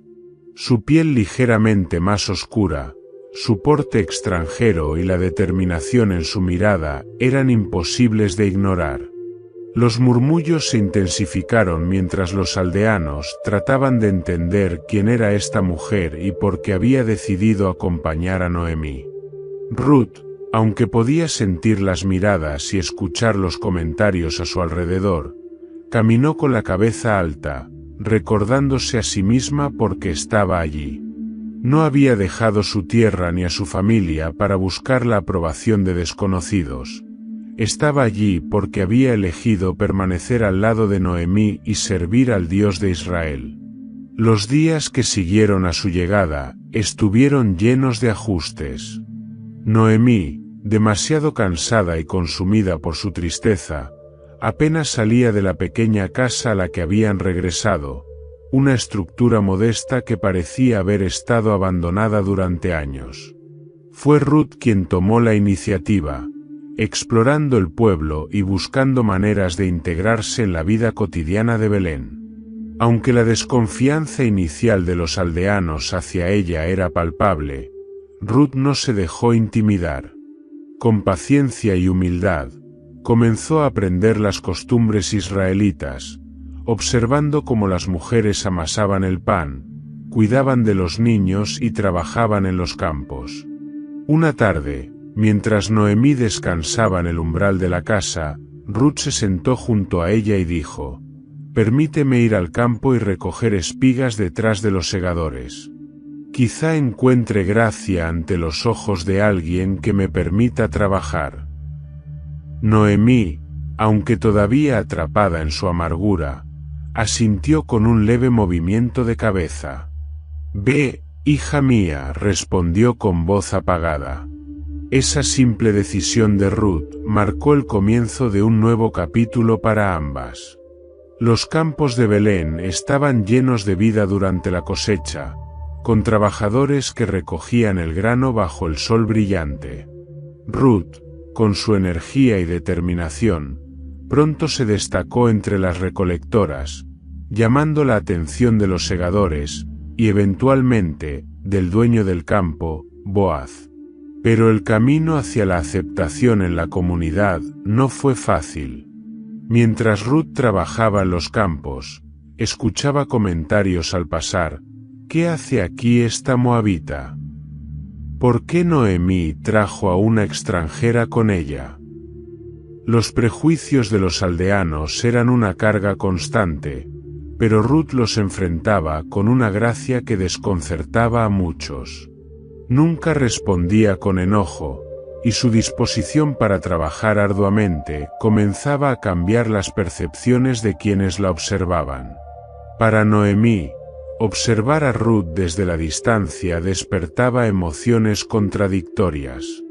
Su piel ligeramente más oscura, su porte extranjero y la determinación en su mirada eran imposibles de ignorar. Los murmullos se intensificaron mientras los aldeanos trataban de entender quién era esta mujer y por qué había decidido acompañar a Noemí. Ruth, aunque podía sentir las miradas y escuchar los comentarios a su alrededor, caminó con la cabeza alta, recordándose a sí misma por qué estaba allí. No había dejado su tierra ni a su familia para buscar la aprobación de desconocidos. Estaba allí porque había elegido permanecer al lado de Noemí y servir al Dios de Israel. Los días que siguieron a su llegada estuvieron llenos de ajustes. Noemí, demasiado cansada y consumida por su tristeza, apenas salía de la pequeña casa a la que habían regresado, una estructura modesta que parecía haber estado abandonada durante años. Fue Ruth quien tomó la iniciativa, explorando el pueblo y buscando maneras de integrarse en la vida cotidiana de Belén. Aunque la desconfianza inicial de los aldeanos hacia ella era palpable, Ruth no se dejó intimidar. Con paciencia y humildad, comenzó a aprender las costumbres israelitas, observando cómo las mujeres amasaban el pan, cuidaban de los niños y trabajaban en los campos. Una tarde, mientras Noemí descansaba en el umbral de la casa, Ruth se sentó junto a ella y dijo: «Permíteme ir al campo y recoger espigas detrás de los segadores. Quizá encuentre gracia ante los ojos de alguien que me permita trabajar». Noemí, aunque todavía atrapada en su amargura, asintió con un leve movimiento de cabeza. «Ve, hija mía», respondió con voz apagada. Esa simple decisión de Ruth marcó el comienzo de un nuevo capítulo para ambas. Los campos de Belén estaban llenos de vida durante la cosecha, con trabajadores que recogían el grano bajo el sol brillante. Ruth, con su energía y determinación, pronto se destacó entre las recolectoras, llamando la atención de los segadores, y eventualmente, del dueño del campo, Boaz. Pero el camino hacia la aceptación en la comunidad no fue fácil. Mientras Ruth trabajaba en los campos, escuchaba comentarios al pasar: «¿Qué hace aquí esta moabita? ¿Por qué Noemí trajo a una extranjera con ella?». Los prejuicios de los aldeanos eran una carga constante, pero Ruth los enfrentaba con una gracia que desconcertaba a muchos. Nunca respondía con enojo, y su disposición para trabajar arduamente comenzaba a cambiar las percepciones de quienes la observaban. Para Noemí, observar a Ruth desde la distancia despertaba emociones contradictorias.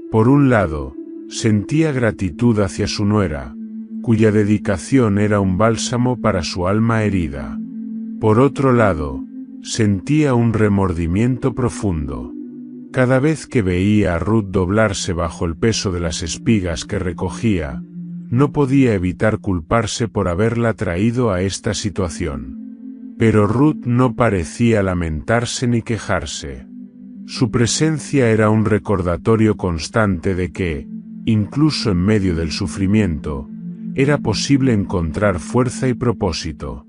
Por un lado, sentía gratitud hacia su nuera, cuya dedicación era un bálsamo para su alma herida. Por otro lado, sentía un remordimiento profundo. Cada vez que veía a Ruth doblarse bajo el peso de las espigas que recogía, no podía evitar culparse por haberla traído a esta situación. Pero Ruth no parecía lamentarse ni quejarse. Su presencia era un recordatorio constante de que, incluso en medio del sufrimiento, era posible encontrar fuerza y propósito.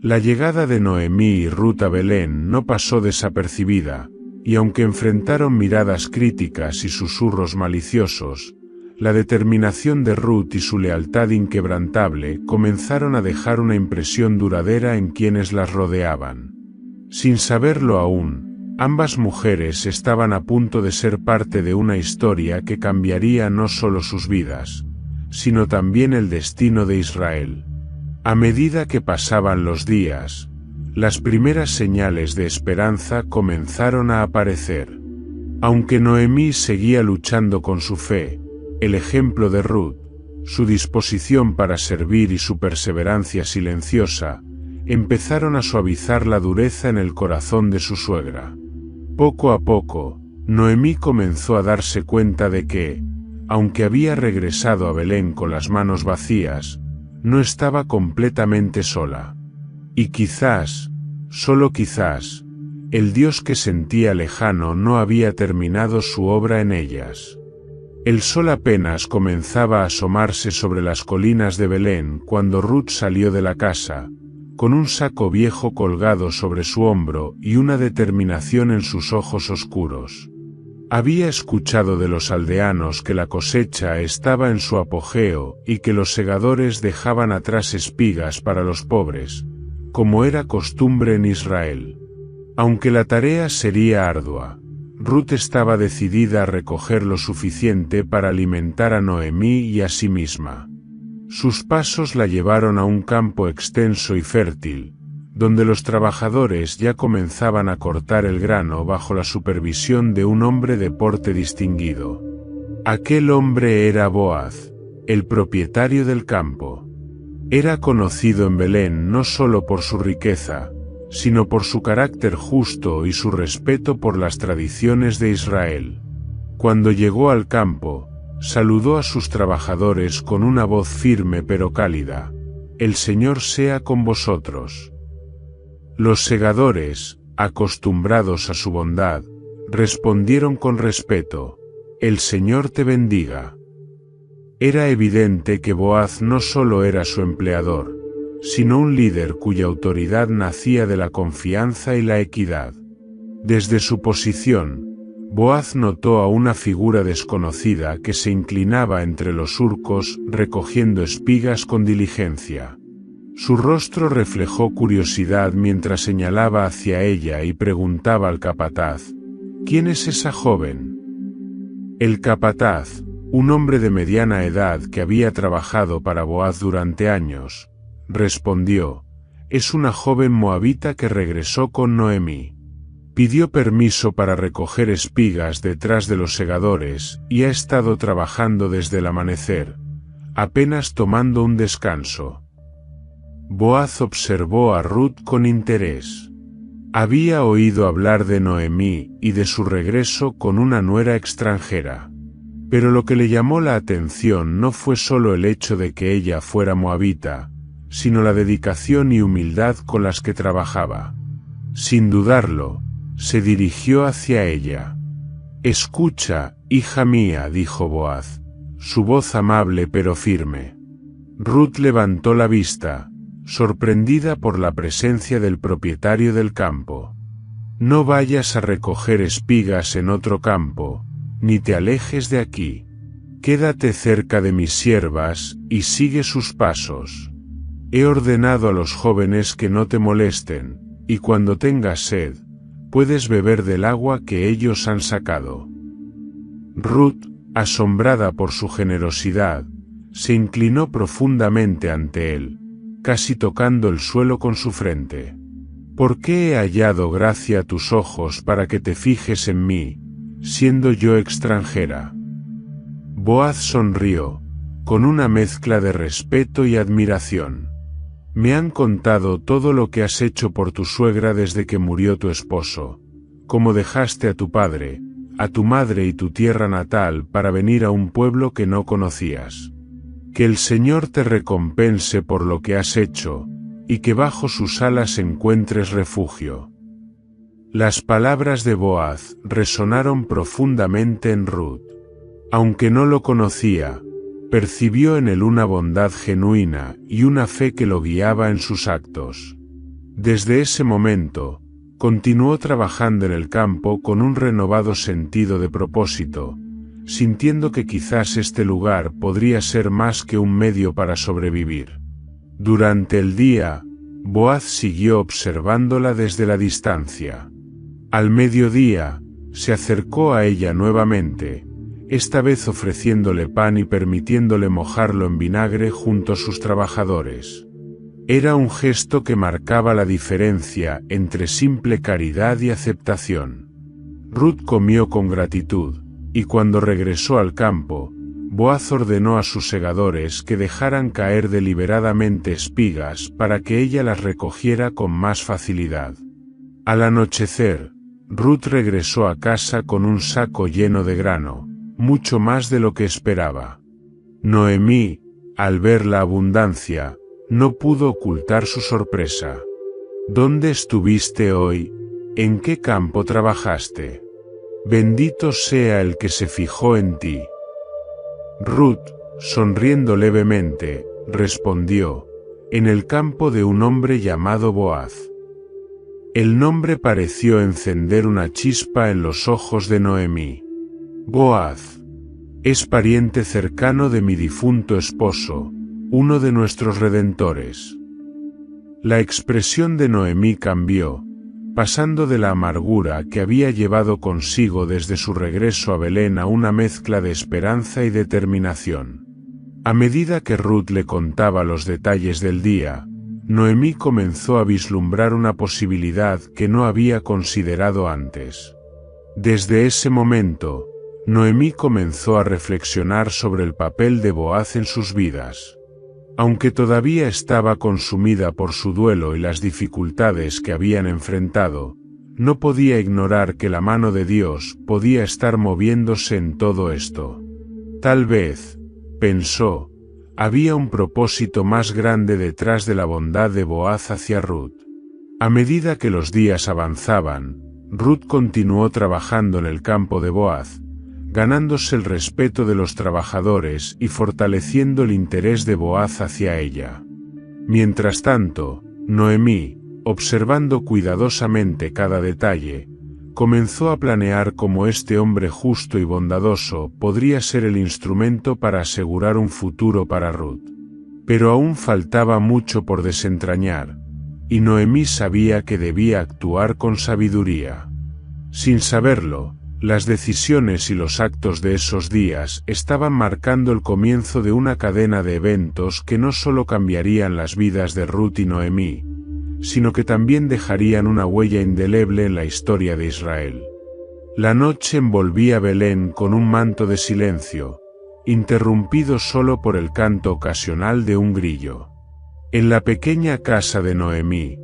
La llegada de Noemí y Ruth a Belén no pasó desapercibida, y aunque enfrentaron miradas críticas y susurros maliciosos, la determinación de Ruth y su lealtad inquebrantable comenzaron a dejar una impresión duradera en quienes las rodeaban. Sin saberlo aún, ambas mujeres estaban a punto de ser parte de una historia que cambiaría no solo sus vidas, sino también el destino de Israel. A medida que pasaban los días, las primeras señales de esperanza comenzaron a aparecer. Aunque Noemí seguía luchando con su fe, el ejemplo de Ruth, su disposición para servir y su perseverancia silenciosa, empezaron a suavizar la dureza en el corazón de su suegra. Poco a poco, Noemí comenzó a darse cuenta de que, aunque había regresado a Belén con las manos vacías, no estaba completamente sola. Y quizás, solo quizás, el Dios que sentía lejano no había terminado su obra en ellas. El sol apenas comenzaba a asomarse sobre las colinas de Belén cuando Ruth salió de la casa, con un saco viejo colgado sobre su hombro y una determinación en sus ojos oscuros. Había escuchado de los aldeanos que la cosecha estaba en su apogeo y que los segadores dejaban atrás espigas para los pobres, como era costumbre en Israel. Aunque la tarea sería ardua, Ruth estaba decidida a recoger lo suficiente para alimentar a Noemí y a sí misma. Sus pasos la llevaron a un campo extenso y fértil, donde los trabajadores ya comenzaban a cortar el grano bajo la supervisión de un hombre de porte distinguido. Aquel hombre era Boaz, el propietario del campo. Era conocido en Belén no solo por su riqueza, sino por su carácter justo y su respeto por las tradiciones de Israel. Cuando llegó al campo, saludó a sus trabajadores con una voz firme pero cálida: «El Señor sea con vosotros». Los segadores, acostumbrados a su bondad, respondieron con respeto: «El Señor te bendiga». Era evidente que Boaz no solo era su empleador, sino un líder cuya autoridad nacía de la confianza y la equidad. Desde su posición, Boaz notó a una figura desconocida que se inclinaba entre los surcos recogiendo espigas con diligencia. Su rostro reflejó curiosidad mientras señalaba hacia ella y preguntaba al capataz: ¿Quién es esa joven? El capataz, un hombre de mediana edad que había trabajado para Boaz durante años, respondió: es una joven moabita que regresó con Noemí. Pidió permiso para recoger espigas detrás de los segadores y ha estado trabajando desde el amanecer, apenas tomando un descanso. Boaz observó a Ruth con interés. Había oído hablar de Noemí y de su regreso con una nuera extranjera. Pero lo que le llamó la atención no fue solo el hecho de que ella fuera moabita, sino la dedicación y humildad con las que trabajaba. Sin dudarlo, se dirigió hacia ella. «Escucha, hija mía», dijo Boaz, su voz amable pero firme. Ruth levantó la vista, sorprendida por la presencia del propietario del campo. «No vayas a recoger espigas en otro campo, ni te alejes de aquí. Quédate cerca de mis siervas y sigue sus pasos. He ordenado a los jóvenes que no te molesten, y cuando tengas sed, puedes beber del agua que ellos han sacado». Ruth, asombrada por su generosidad, se inclinó profundamente ante él, casi tocando el suelo con su frente. «¿Por qué he hallado gracia a tus ojos para que te fijes en mí, siendo yo extranjera?» Boaz sonrió, con una mezcla de respeto y admiración. «Me han contado todo lo que has hecho por tu suegra desde que murió tu esposo, cómo dejaste a tu padre, a tu madre y tu tierra natal para venir a un pueblo que no conocías. Que el Señor te recompense por lo que has hecho, y que bajo sus alas encuentres refugio». Las palabras de Boaz resonaron profundamente en Ruth. Aunque no lo conocía, percibió en él una bondad genuina y una fe que lo guiaba en sus actos. Desde ese momento, continuó trabajando en el campo con un renovado sentido de propósito, sintiendo que quizás este lugar podría ser más que un medio para sobrevivir. Durante el día, Boaz siguió observándola desde la distancia. Al mediodía, se acercó a ella nuevamente, esta vez ofreciéndole pan y permitiéndole mojarlo en vinagre junto a sus trabajadores. Era un gesto que marcaba la diferencia entre simple caridad y aceptación. Ruth comió con gratitud, y cuando regresó al campo, Boaz ordenó a sus segadores que dejaran caer deliberadamente espigas para que ella las recogiera con más facilidad. Al anochecer, Ruth regresó a casa con un saco lleno de grano, mucho más de lo que esperaba. Noemí, al ver la abundancia, no pudo ocultar su sorpresa. «¿Dónde estuviste hoy? ¿En qué campo trabajaste? Bendito sea el que se fijó en ti». Ruth, sonriendo levemente, respondió: «En el campo de un hombre llamado Boaz». El nombre pareció encender una chispa en los ojos de Noemí. «Boaz. Es pariente cercano de mi difunto esposo, uno de nuestros redentores». La expresión de Noemí cambió, pasando de la amargura que había llevado consigo desde su regreso a Belén a una mezcla de esperanza y determinación. A medida que Ruth le contaba los detalles del día, Noemí comenzó a vislumbrar una posibilidad que no había considerado antes. Desde ese momento, Noemí comenzó a reflexionar sobre el papel de Boaz en sus vidas. Aunque todavía estaba consumida por su duelo y las dificultades que habían enfrentado, no podía ignorar que la mano de Dios podía estar moviéndose en todo esto. Tal vez, pensó, había un propósito más grande detrás de la bondad de Boaz hacia Ruth. A medida que los días avanzaban, Ruth continuó trabajando en el campo de Boaz, ganándose el respeto de los trabajadores y fortaleciendo el interés de Boaz hacia ella. Mientras tanto, Noemí, observando cuidadosamente cada detalle, comenzó a planear cómo este hombre justo y bondadoso podría ser el instrumento para asegurar un futuro para Ruth. Pero aún faltaba mucho por desentrañar, y Noemí sabía que debía actuar con sabiduría. Sin saberlo, las decisiones y los actos de esos días estaban marcando el comienzo de una cadena de eventos que no solo cambiarían las vidas de Ruth y Noemí, sino que también dejarían una huella indeleble en la historia de Israel. La noche envolvía Belén con un manto de silencio, interrumpido solo por el canto ocasional de un grillo. En la pequeña casa de Noemí,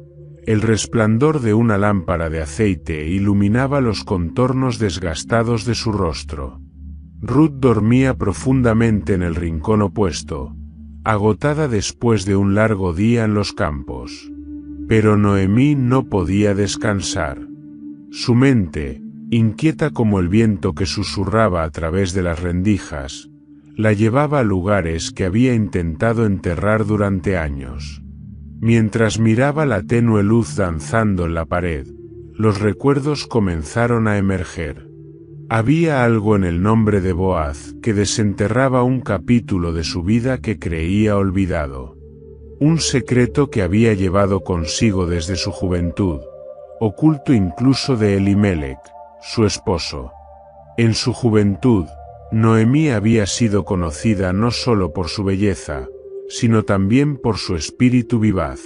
el resplandor de una lámpara de aceite iluminaba los contornos desgastados de su rostro. Ruth dormía profundamente en el rincón opuesto, agotada después de un largo día en los campos. Pero Noemí no podía descansar. Su mente, inquieta como el viento que susurraba a través de las rendijas, la llevaba a lugares que había intentado enterrar durante años. Mientras miraba la tenue luz danzando en la pared, los recuerdos comenzaron a emerger. Había algo en el nombre de Boaz que desenterraba un capítulo de su vida que creía olvidado. Un secreto que había llevado consigo desde su juventud, oculto incluso de Elimelec, su esposo. En su juventud, Noemí había sido conocida no solo por su belleza, sino también por su espíritu vivaz.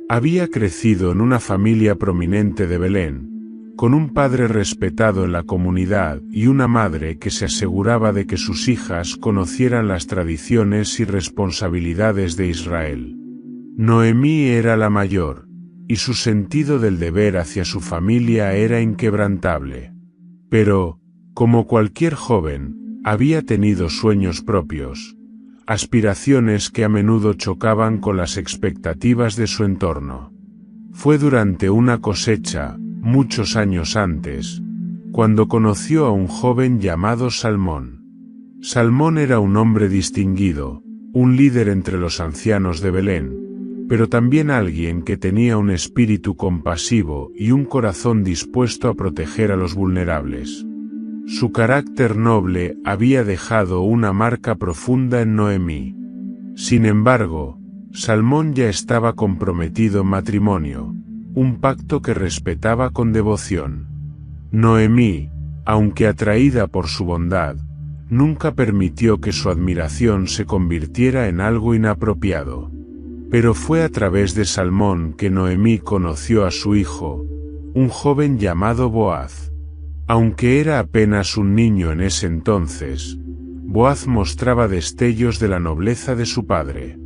Había crecido en una familia prominente de Belén, con un padre respetado en la comunidad y una madre que se aseguraba de que sus hijas conocieran las tradiciones y responsabilidades de Israel. Noemí era la mayor, y su sentido del deber hacia su familia era inquebrantable. Pero, como cualquier joven, había tenido sueños propios, aspiraciones que a menudo chocaban con las expectativas de su entorno. Fue durante una cosecha, muchos años antes, cuando conoció a un joven llamado Salmón. Salmón era un hombre distinguido, un líder entre los ancianos de Belén, pero también alguien que tenía un espíritu compasivo y un corazón dispuesto a proteger a los vulnerables. Su carácter noble había dejado una marca profunda en Noemí. Sin embargo, Salmón ya estaba comprometido en matrimonio, un pacto que respetaba con devoción. Noemí, aunque atraída por su bondad, nunca permitió que su admiración se convirtiera en algo inapropiado. Pero fue a través de Salmón que Noemí conoció a su hijo, un joven llamado Boaz. Aunque era apenas un niño en ese entonces, Boaz mostraba destellos de la nobleza de su padre.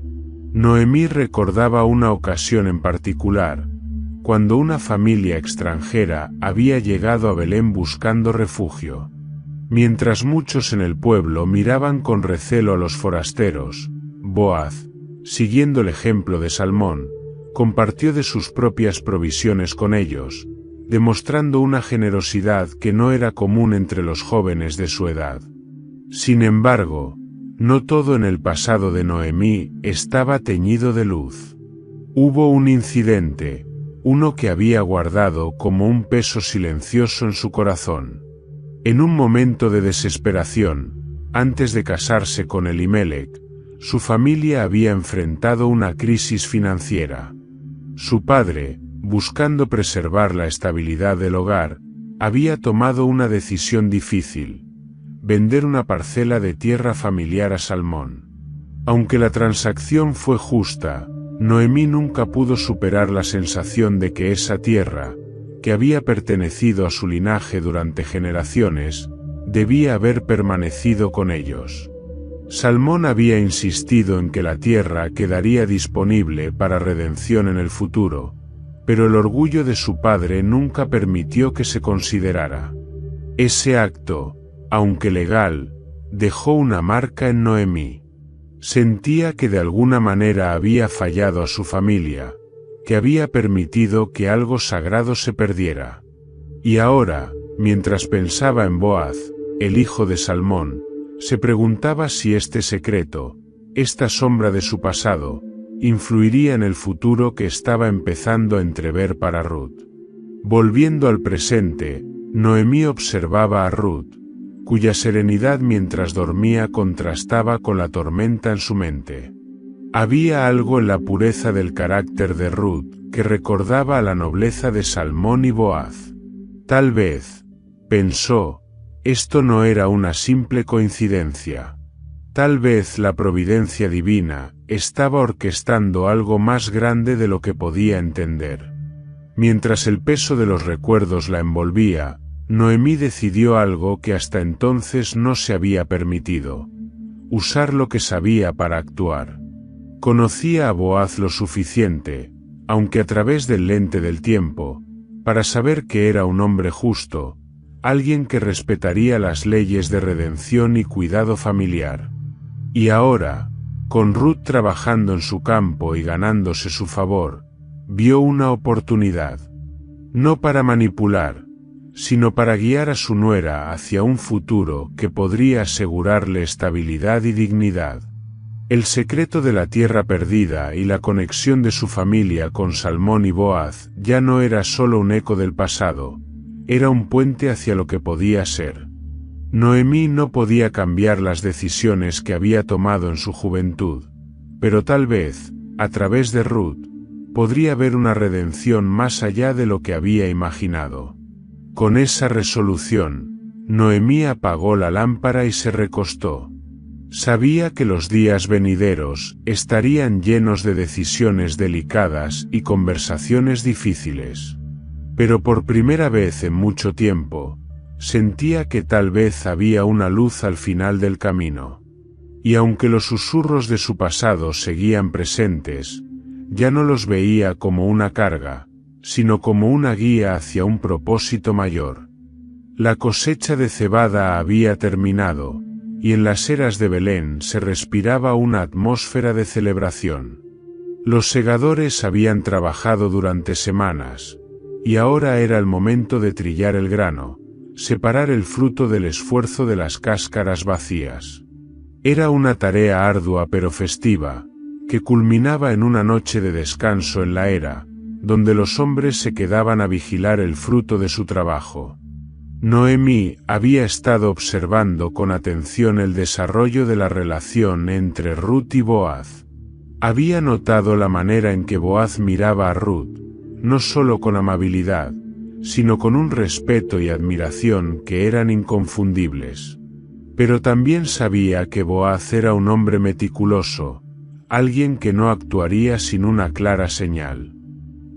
Noemí recordaba una ocasión en particular, cuando una familia extranjera había llegado a Belén buscando refugio. Mientras muchos en el pueblo miraban con recelo a los forasteros, Boaz, siguiendo el ejemplo de Salmón, compartió de sus propias provisiones con ellos, demostrando una generosidad que no era común entre los jóvenes de su edad. Sin embargo, no todo en el pasado de Noemí estaba teñido de luz. Hubo un incidente, uno que había guardado como un peso silencioso en su corazón. En un momento de desesperación, antes de casarse con Elimelec, su familia había enfrentado una crisis financiera. Su padre, buscando preservar la estabilidad del hogar, había tomado una decisión difícil: vender una parcela de tierra familiar a Salmón. Aunque la transacción fue justa, Noemí nunca pudo superar la sensación de que esa tierra, que había pertenecido a su linaje durante generaciones, debía haber permanecido con ellos. Salmón había insistido en que la tierra quedaría disponible para redención en el futuro, pero el orgullo de su padre nunca permitió que se considerara. Ese acto, aunque legal, dejó una marca en Noemí. Sentía que de alguna manera había fallado a su familia, que había permitido que algo sagrado se perdiera. Y ahora, mientras pensaba en Boaz, el hijo de Salmón, se preguntaba si este secreto, esta sombra de su pasado, influiría en el futuro que estaba empezando a entrever para Ruth. Volviendo al presente, Noemí observaba a Ruth, cuya serenidad mientras dormía contrastaba con la tormenta en su mente. Había algo en la pureza del carácter de Ruth que recordaba a la nobleza de Salmón y Boaz. Tal vez, pensó, esto no era una simple coincidencia. Tal vez la providencia divina estaba orquestando algo más grande de lo que podía entender. Mientras el peso de los recuerdos la envolvía, Noemí decidió algo que hasta entonces no se había permitido: usar lo que sabía para actuar. Conocía a Boaz lo suficiente, aunque a través del lente del tiempo, para saber que era un hombre justo, alguien que respetaría las leyes de redención y cuidado familiar. Y ahora, con Ruth trabajando en su campo y ganándose su favor, vio una oportunidad. No para manipular, sino para guiar a su nuera hacia un futuro que podría asegurarle estabilidad y dignidad. El secreto de la tierra perdida y la conexión de su familia con Salmón y Boaz ya no era solo un eco del pasado, era un puente hacia lo que podía ser. Noemí no podía cambiar las decisiones que había tomado en su juventud, pero tal vez, a través de Ruth, podría ver una redención más allá de lo que había imaginado. Con esa resolución, Noemí apagó la lámpara y se recostó. Sabía que los días venideros estarían llenos de decisiones delicadas y conversaciones difíciles. Pero por primera vez en mucho tiempo, sentía que tal vez había una luz al final del camino. Y aunque los susurros de su pasado seguían presentes, ya no los veía como una carga, sino como una guía hacia un propósito mayor. La cosecha de cebada había terminado, y en las eras de Belén se respiraba una atmósfera de celebración. Los segadores habían trabajado durante semanas, y ahora era el momento de trillar el grano, separar el fruto del esfuerzo de las cáscaras vacías. Era una tarea ardua pero festiva, que culminaba en una noche de descanso en la era, donde los hombres se quedaban a vigilar el fruto de su trabajo. Noemí había estado observando con atención el desarrollo de la relación entre Ruth y Boaz. Había notado la manera en que Boaz miraba a Ruth, no solo con amabilidad, sino con un respeto y admiración que eran inconfundibles. Pero también sabía que Boaz era un hombre meticuloso, alguien que no actuaría sin una clara señal.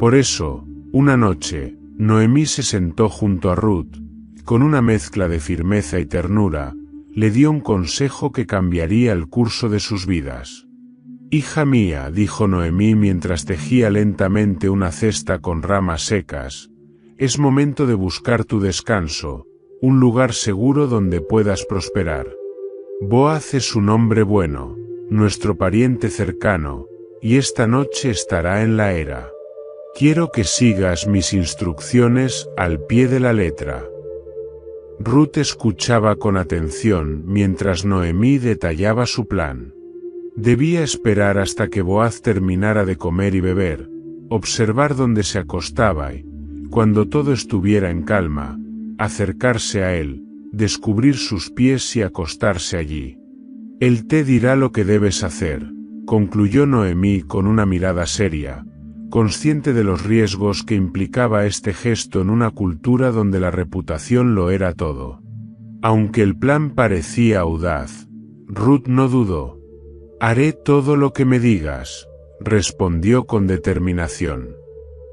Por eso, una noche, Noemí se sentó junto a Ruth, con una mezcla de firmeza y ternura, le dio un consejo que cambiaría el curso de sus vidas. «Hija mía», dijo Noemí mientras tejía lentamente una cesta con ramas secas, «es momento de buscar tu descanso, un lugar seguro donde puedas prosperar. Boaz es un hombre bueno, nuestro pariente cercano, y esta noche estará en la era. Quiero que sigas mis instrucciones al pie de la letra». Ruth escuchaba con atención mientras Noemí detallaba su plan. Debía esperar hasta que Boaz terminara de comer y beber, observar dónde se acostaba y, cuando todo estuviera en calma, acercarse a él, descubrir sus pies y acostarse allí. «Él te dirá lo que debes hacer», concluyó Noemí con una mirada seria, consciente de los riesgos que implicaba este gesto en una cultura donde la reputación lo era todo. Aunque el plan parecía audaz, Ruth no dudó. «Haré todo lo que me digas», respondió con determinación.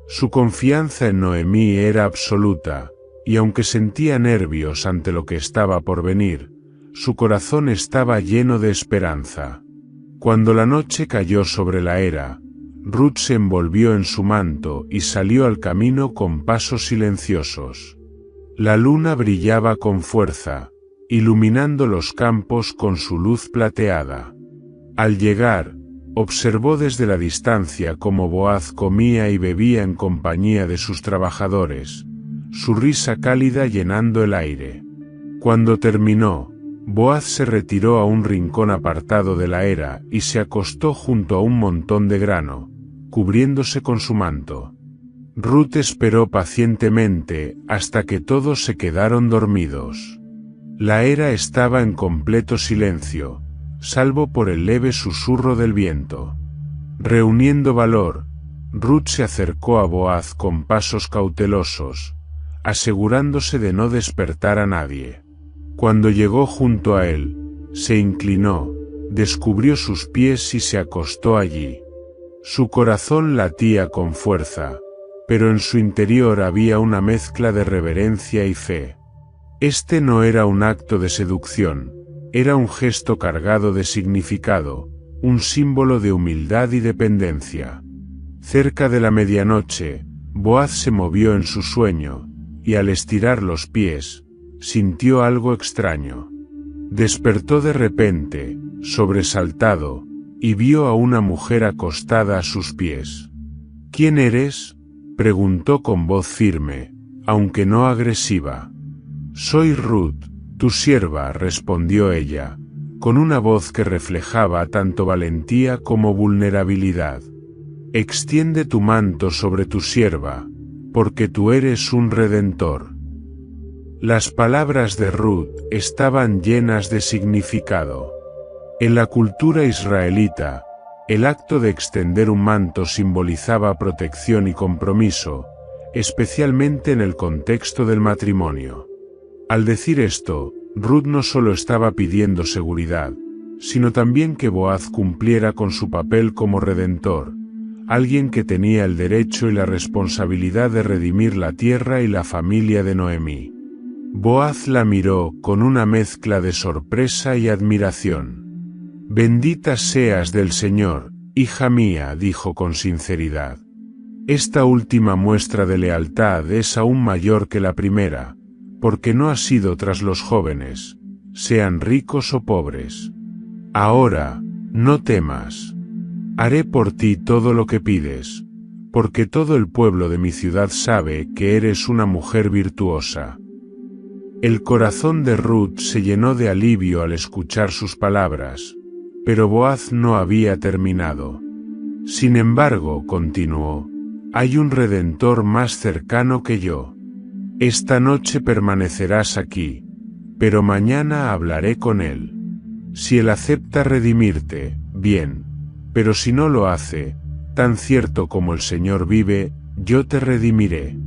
Su confianza en Noemí era absoluta, y aunque sentía nervios ante lo que estaba por venir, su corazón estaba lleno de esperanza. Cuando la noche cayó sobre la era, Ruth se envolvió en su manto y salió al camino con pasos silenciosos. La luna brillaba con fuerza, iluminando los campos con su luz plateada. Al llegar, observó desde la distancia cómo Boaz comía y bebía en compañía de sus trabajadores, su risa cálida llenando el aire. Cuando terminó, Boaz se retiró a un rincón apartado de la era y se acostó junto a un montón de grano, cubriéndose con su manto. Ruth esperó pacientemente hasta que todos se quedaron dormidos. La era estaba en completo silencio, salvo por el leve susurro del viento. Reuniendo valor, Ruth se acercó a Boaz con pasos cautelosos, asegurándose de no despertar a nadie. Cuando llegó junto a él, se inclinó, descubrió sus pies y se acostó allí. Su corazón latía con fuerza, pero en su interior había una mezcla de reverencia y fe. Este no era un acto de seducción, era un gesto cargado de significado, un símbolo de humildad y dependencia. Cerca de la medianoche, Boaz se movió en su sueño, y al estirar los pies, sintió algo extraño. Despertó de repente, sobresaltado, y vio a una mujer acostada a sus pies. ¿Quién eres?, preguntó con voz firme, aunque no agresiva. Soy Ruth, tu sierva, respondió ella, con una voz que reflejaba tanto valentía como vulnerabilidad. Extiende tu manto sobre tu sierva, porque tú eres un redentor. Las palabras de Ruth estaban llenas de significado. En la cultura israelita, el acto de extender un manto simbolizaba protección y compromiso, especialmente en el contexto del matrimonio. Al decir esto, Ruth no solo estaba pidiendo seguridad, sino también que Boaz cumpliera con su papel como redentor, alguien que tenía el derecho y la responsabilidad de redimir la tierra y la familia de Noemí. Boaz la miró con una mezcla de sorpresa y admiración. Bendita seas del Señor, hija mía, dijo con sinceridad. Esta última muestra de lealtad es aún mayor que la primera, porque no ha sido tras los jóvenes, sean ricos o pobres. Ahora, no temas. Haré por ti todo lo que pides, porque todo el pueblo de mi ciudad sabe que eres una mujer virtuosa. El corazón de Ruth se llenó de alivio al escuchar sus palabras, pero Boaz no había terminado. Sin embargo, continuó, hay un redentor más cercano que yo. Esta noche permanecerás aquí, pero mañana hablaré con él. Si él acepta redimirte, bien, pero si no lo hace, tan cierto como el Señor vive, yo te redimiré.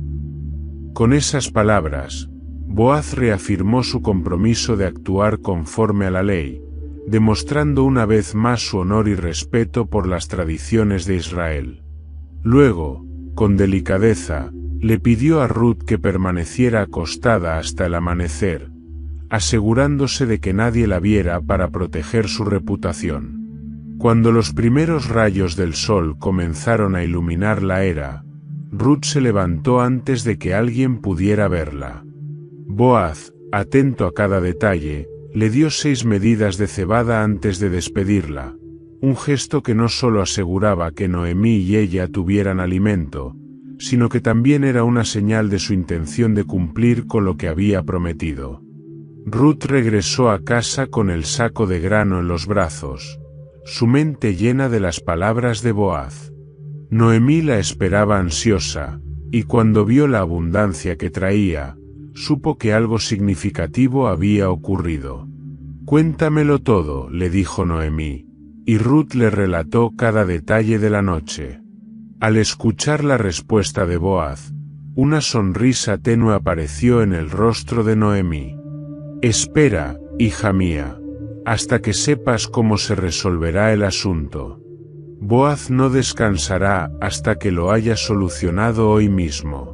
Con esas palabras, Boaz reafirmó su compromiso de actuar conforme a la ley, demostrando una vez más su honor y respeto por las tradiciones de Israel. Luego, con delicadeza, le pidió a Ruth que permaneciera acostada hasta el amanecer, asegurándose de que nadie la viera para proteger su reputación. Cuando los primeros rayos del sol comenzaron a iluminar la era, Ruth se levantó antes de que alguien pudiera verla. Boaz, atento a cada detalle, le dio 6 medidas de cebada antes de despedirla, un gesto que no solo aseguraba que Noemí y ella tuvieran alimento, sino que también era una señal de su intención de cumplir con lo que había prometido. Ruth regresó a casa con el saco de grano en los brazos, su mente llena de las palabras de Boaz. Noemí la esperaba ansiosa, y cuando vio la abundancia que traía, supo que algo significativo había ocurrido. Cuéntamelo todo, le dijo Noemí, y Ruth le relató cada detalle de la noche. Al escuchar la respuesta de Boaz, una sonrisa tenue apareció en el rostro de Noemí. Espera, hija mía, hasta que sepas cómo se resolverá el asunto. Boaz no descansará hasta que lo haya solucionado hoy mismo.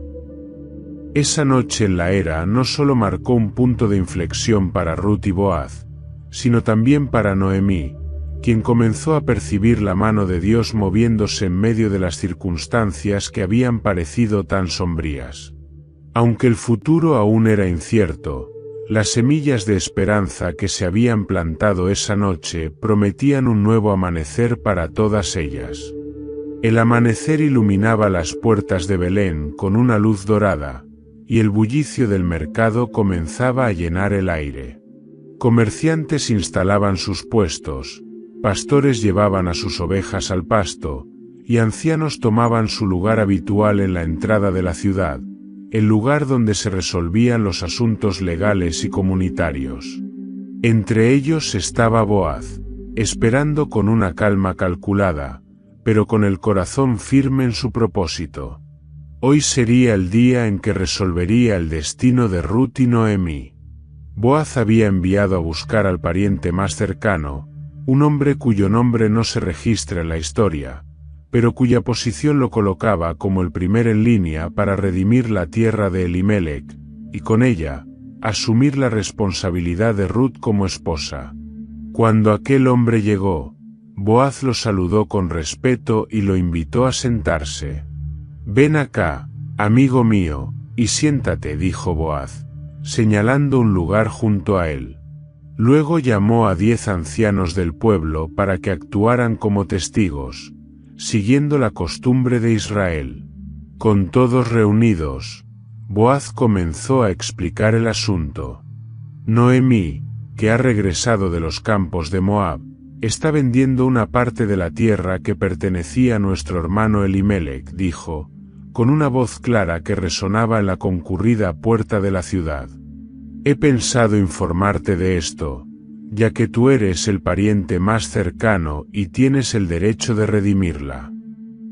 Esa noche en la era no solo marcó un punto de inflexión para Ruth y Boaz, sino también para Noemí, quien comenzó a percibir la mano de Dios moviéndose en medio de las circunstancias que habían parecido tan sombrías. Aunque el futuro aún era incierto, las semillas de esperanza que se habían plantado esa noche prometían un nuevo amanecer para todas ellas. El amanecer iluminaba las puertas de Belén con una luz dorada, y el bullicio del mercado comenzaba a llenar el aire. Comerciantes instalaban sus puestos, pastores llevaban a sus ovejas al pasto, y ancianos tomaban su lugar habitual en la entrada de la ciudad, el lugar donde se resolvían los asuntos legales y comunitarios. Entre ellos estaba Boaz, esperando con una calma calculada, pero con el corazón firme en su propósito. Hoy sería el día en que resolvería el destino de Ruth y Noemí. Boaz había enviado a buscar al pariente más cercano, un hombre cuyo nombre no se registra en la historia, pero cuya posición lo colocaba como el primero en línea para redimir la tierra de Elimelech, y con ella, asumir la responsabilidad de Ruth como esposa. Cuando aquel hombre llegó, Boaz lo saludó con respeto y lo invitó a sentarse. «Ven acá, amigo mío, y siéntate», dijo Boaz, señalando un lugar junto a él. Luego llamó a 10 ancianos del pueblo para que actuaran como testigos, siguiendo la costumbre de Israel. Con todos reunidos, Boaz comenzó a explicar el asunto. Noemí, que ha regresado de los campos de Moab, está vendiendo una parte de la tierra que pertenecía a nuestro hermano Elimelech, dijo, con una voz clara que resonaba en la concurrida puerta de la ciudad. He pensado informarte de esto, ya que tú eres el pariente más cercano y tienes el derecho de redimirla.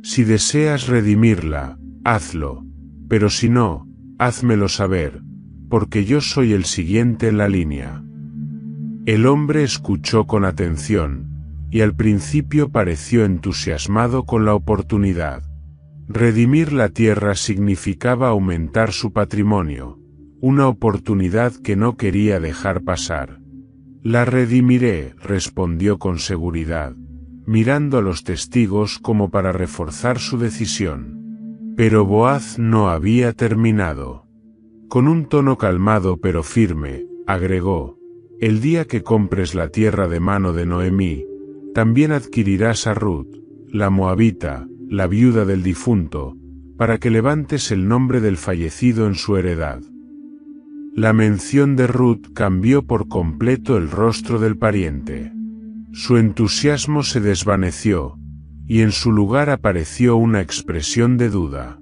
Si deseas redimirla, hazlo, pero si no, házmelo saber, porque yo soy el siguiente en la línea. El hombre escuchó con atención, y al principio pareció entusiasmado con la oportunidad. Redimir la tierra significaba aumentar su patrimonio, una oportunidad que no quería dejar pasar. «La redimiré», respondió con seguridad, mirando a los testigos como para reforzar su decisión. Pero Boaz no había terminado. Con un tono calmado pero firme, agregó, «El día que compres la tierra de mano de Noemí, también adquirirás a Ruth, la moabita, la viuda del difunto, para que levantes el nombre del fallecido en su heredad». La mención de Ruth cambió por completo el rostro del pariente. Su entusiasmo se desvaneció, y en su lugar apareció una expresión de duda.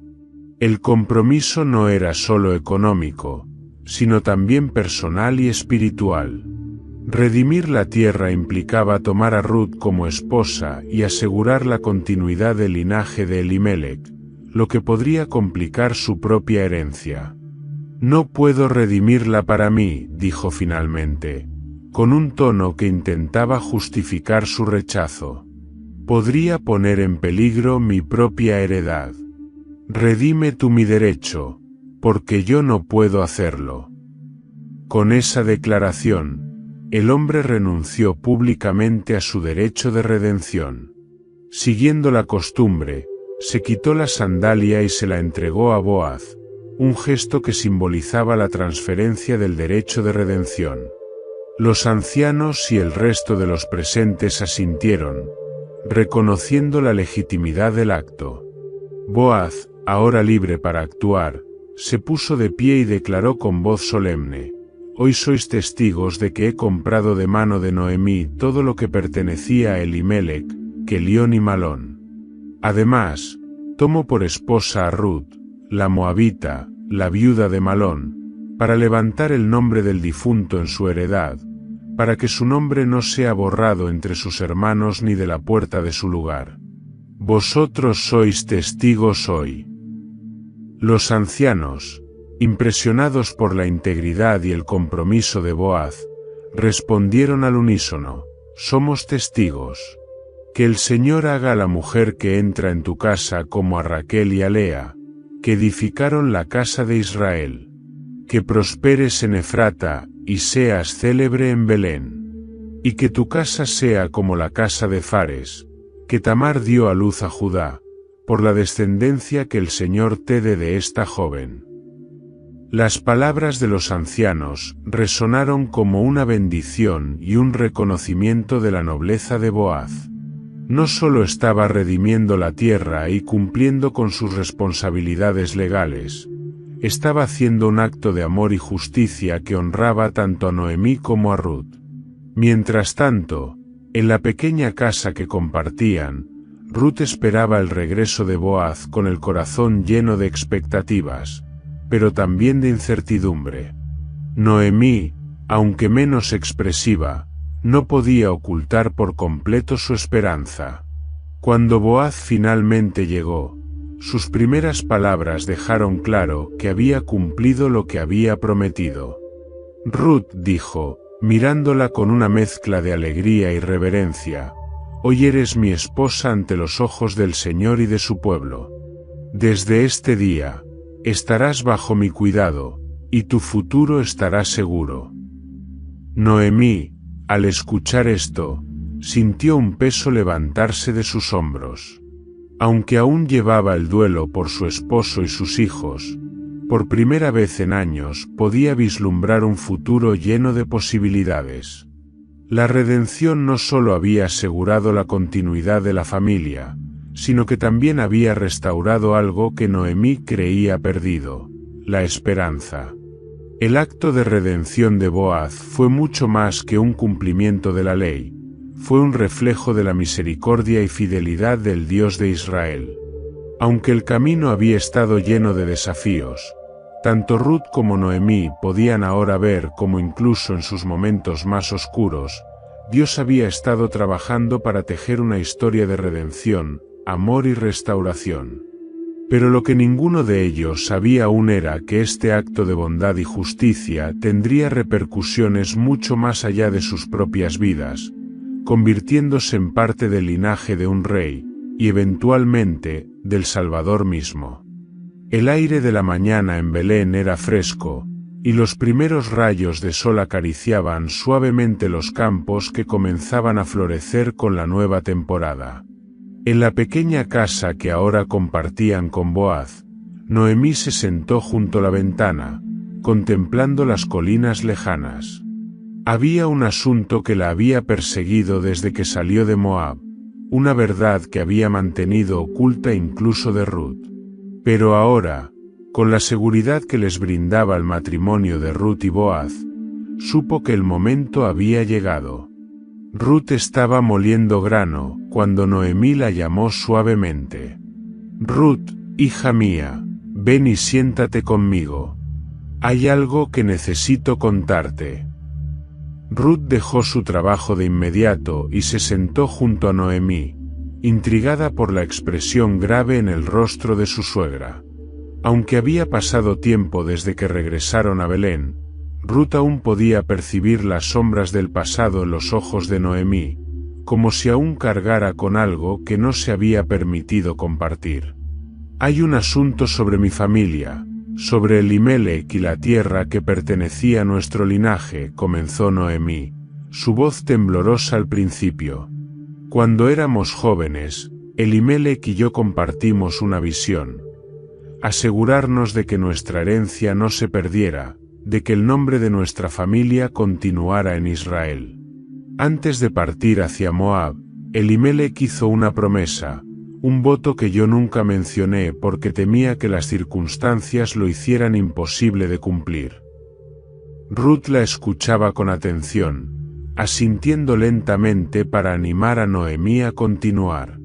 El compromiso no era solo económico, sino también personal y espiritual. Redimir la tierra implicaba tomar a Ruth como esposa y asegurar la continuidad del linaje de Elimelech, lo que podría complicar su propia herencia. «No puedo redimirla para mí», dijo finalmente, con un tono que intentaba justificar su rechazo. «Podría poner en peligro mi propia heredad. Redime tú mi derecho, porque yo no puedo hacerlo». Con esa declaración, el hombre renunció públicamente a su derecho de redención. Siguiendo la costumbre, se quitó la sandalia y se la entregó a Boaz, un gesto que simbolizaba la transferencia del derecho de redención. Los ancianos y el resto de los presentes asintieron, reconociendo la legitimidad del acto. Boaz, ahora libre para actuar, se puso de pie y declaró con voz solemne, «Hoy sois testigos de que he comprado de mano de Noemí todo lo que pertenecía a Elimelech, Kelión y Malón. Además, tomo por esposa a Ruth, la moabita, la viuda de Malón, para levantar el nombre del difunto en su heredad, para que su nombre no sea borrado entre sus hermanos ni de la puerta de su lugar. Vosotros sois testigos hoy». Los ancianos, impresionados por la integridad y el compromiso de Boaz, respondieron al unísono, «Somos testigos. Que el Señor haga a la mujer que entra en tu casa como a Raquel y a Lea, que edificaron la casa de Israel. Que prosperes en Efrata, y seas célebre en Belén. Y que tu casa sea como la casa de Fares, que Tamar dio a luz a Judá, por la descendencia que el Señor te dé de esta joven». Las palabras de los ancianos resonaron como una bendición y un reconocimiento de la nobleza de Boaz. No solo estaba redimiendo la tierra y cumpliendo con sus responsabilidades legales, estaba haciendo un acto de amor y justicia que honraba tanto a Noemí como a Ruth. Mientras tanto, en la pequeña casa que compartían, Ruth esperaba el regreso de Boaz con el corazón lleno de expectativas, pero también de incertidumbre. Noemí, aunque menos expresiva, no podía ocultar por completo su esperanza. Cuando Boaz finalmente llegó, sus primeras palabras dejaron claro que había cumplido lo que había prometido. Ruth dijo, mirándola con una mezcla de alegría y reverencia: «Hoy eres mi esposa ante los ojos del Señor y de su pueblo. Desde este día, estarás bajo mi cuidado, y tu futuro estará seguro». Noemí, al escuchar esto, sintió un peso levantarse de sus hombros. Aunque aún llevaba el duelo por su esposo y sus hijos, por primera vez en años podía vislumbrar un futuro lleno de posibilidades. La redención no solo había asegurado la continuidad de la familia, sino que también había restaurado algo que Noemí creía perdido: la esperanza. El acto de redención de Boaz fue mucho más que un cumplimiento de la ley, fue un reflejo de la misericordia y fidelidad del Dios de Israel. Aunque el camino había estado lleno de desafíos, tanto Ruth como Noemí podían ahora ver cómo incluso en sus momentos más oscuros, Dios había estado trabajando para tejer una historia de redención, amor y restauración. Pero lo que ninguno de ellos sabía aún era que este acto de bondad y justicia tendría repercusiones mucho más allá de sus propias vidas, convirtiéndose en parte del linaje de un rey, y eventualmente, del Salvador mismo. El aire de la mañana en Belén era fresco, y los primeros rayos de sol acariciaban suavemente los campos que comenzaban a florecer con la nueva temporada. En la pequeña casa que ahora compartían con Boaz, Noemí se sentó junto a la ventana, contemplando las colinas lejanas. Había un asunto que la había perseguido desde que salió de Moab, una verdad que había mantenido oculta incluso de Ruth. Pero ahora, con la seguridad que les brindaba el matrimonio de Ruth y Boaz, supo que el momento había llegado. Ruth estaba moliendo grano, cuando Noemí la llamó suavemente. «Ruth, hija mía, ven y siéntate conmigo. Hay algo que necesito contarte». Ruth dejó su trabajo de inmediato y se sentó junto a Noemí, intrigada por la expresión grave en el rostro de su suegra. Aunque había pasado tiempo desde que regresaron a Belén, Ruth aún podía percibir las sombras del pasado en los ojos de Noemí, como si aún cargara con algo que no se había permitido compartir. «Hay un asunto sobre mi familia, sobre Elimelec y la tierra que pertenecía a nuestro linaje», comenzó Noemí, su voz temblorosa al principio. «Cuando éramos jóvenes, Elimelec y yo compartimos una visión: asegurarnos de que nuestra herencia no se perdiera, de que el nombre de nuestra familia continuara en Israel. Antes de partir hacia Moab, Elimelec hizo una promesa, un voto que yo nunca mencioné porque temía que las circunstancias lo hicieran imposible de cumplir». Ruth la escuchaba con atención, asintiendo lentamente para animar a Noemí a continuar.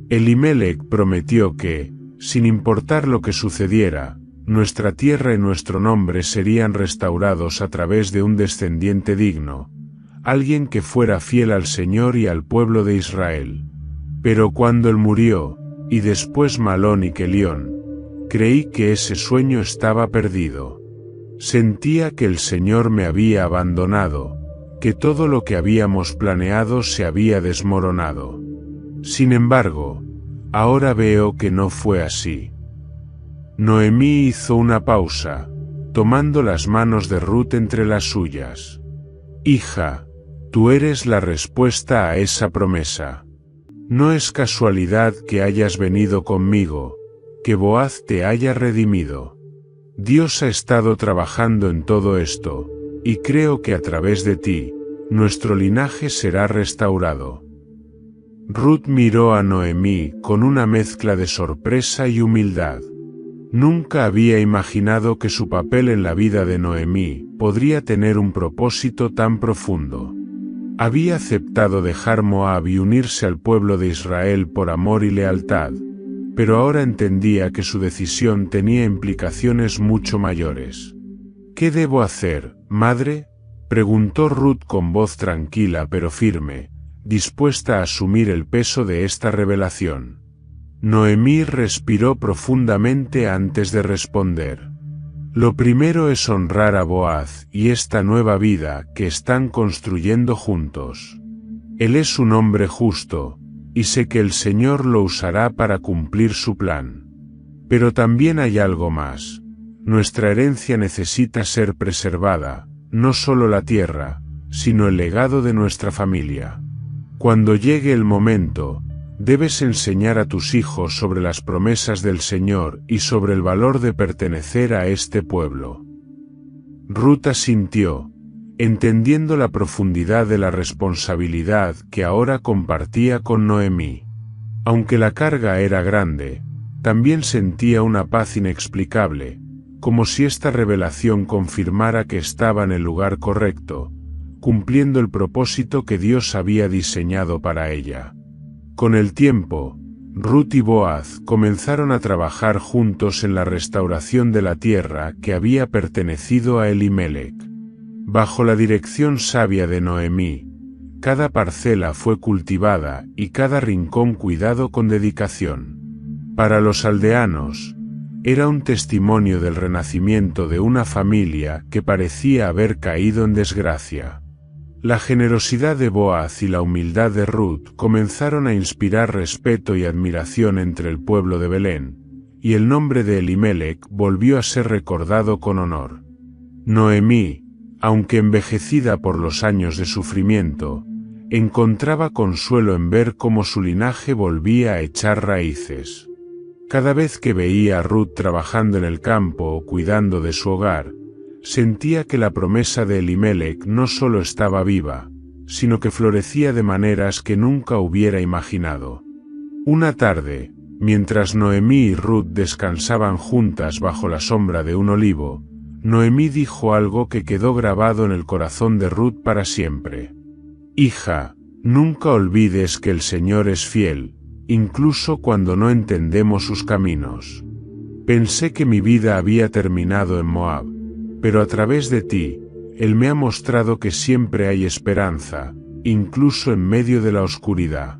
Elimelec prometió que, sin importar lo que sucediera, nuestra tierra y nuestro nombre serían restaurados a través de un descendiente digno, alguien que fuera fiel al Señor y al pueblo de Israel. Pero cuando él murió, y después Malón y Kelión, creí que ese sueño estaba perdido. Sentía que el Señor me había abandonado, que todo lo que habíamos planeado se había desmoronado. Sin embargo, ahora veo que no fue así». Noemí hizo una pausa, tomando las manos de Ruth entre las suyas. «Hija, tú eres la respuesta a esa promesa. No es casualidad que hayas venido conmigo, que Boaz te haya redimido. Dios ha estado trabajando en todo esto, y creo que a través de ti, nuestro linaje será restaurado». Ruth miró a Noemí con una mezcla de sorpresa y humildad. Nunca había imaginado que su papel en la vida de Noemí podría tener un propósito tan profundo. Había aceptado dejar Moab y unirse al pueblo de Israel por amor y lealtad, pero ahora entendía que su decisión tenía implicaciones mucho mayores. ¿Qué debo hacer, madre?, preguntó Ruth con voz tranquila pero firme, dispuesta a asumir el peso de esta revelación. Noemí respiró profundamente antes de responder. Lo primero es honrar a Boaz y esta nueva vida que están construyendo juntos. Él es un hombre justo, y sé que el Señor lo usará para cumplir su plan. Pero también hay algo más. Nuestra herencia necesita ser preservada, no solo la tierra, sino el legado de nuestra familia. Cuando llegue el momento, debes enseñar a tus hijos sobre las promesas del Señor y sobre el valor de pertenecer a este pueblo. Ruth asintió, entendiendo la profundidad de la responsabilidad que ahora compartía con Noemí. Aunque la carga era grande, también sentía una paz inexplicable, como si esta revelación confirmara que estaba en el lugar correcto, cumpliendo el propósito que Dios había diseñado para ella. Con el tiempo, Ruth y Boaz comenzaron a trabajar juntos en la restauración de la tierra que había pertenecido a Elimelec. Bajo la dirección sabia de Noemí, cada parcela fue cultivada y cada rincón cuidado con dedicación. Para los aldeanos, era un testimonio del renacimiento de una familia que parecía haber caído en desgracia. La generosidad de Boaz y la humildad de Ruth comenzaron a inspirar respeto y admiración entre el pueblo de Belén, y el nombre de Elimelec volvió a ser recordado con honor. Noemí, aunque envejecida por los años de sufrimiento, encontraba consuelo en ver cómo su linaje volvía a echar raíces. Cada vez que veía a Ruth trabajando en el campo o cuidando de su hogar, sentía que la promesa de Elimelec no solo estaba viva, sino que florecía de maneras que nunca hubiera imaginado. Una tarde, mientras Noemí y Ruth descansaban juntas bajo la sombra de un olivo, Noemí dijo algo que quedó grabado en el corazón de Ruth para siempre. «Hija, nunca olvides que el Señor es fiel, incluso cuando no entendemos sus caminos. Pensé que mi vida había terminado en Moab, pero a través de ti, Él me ha mostrado que siempre hay esperanza, incluso en medio de la oscuridad».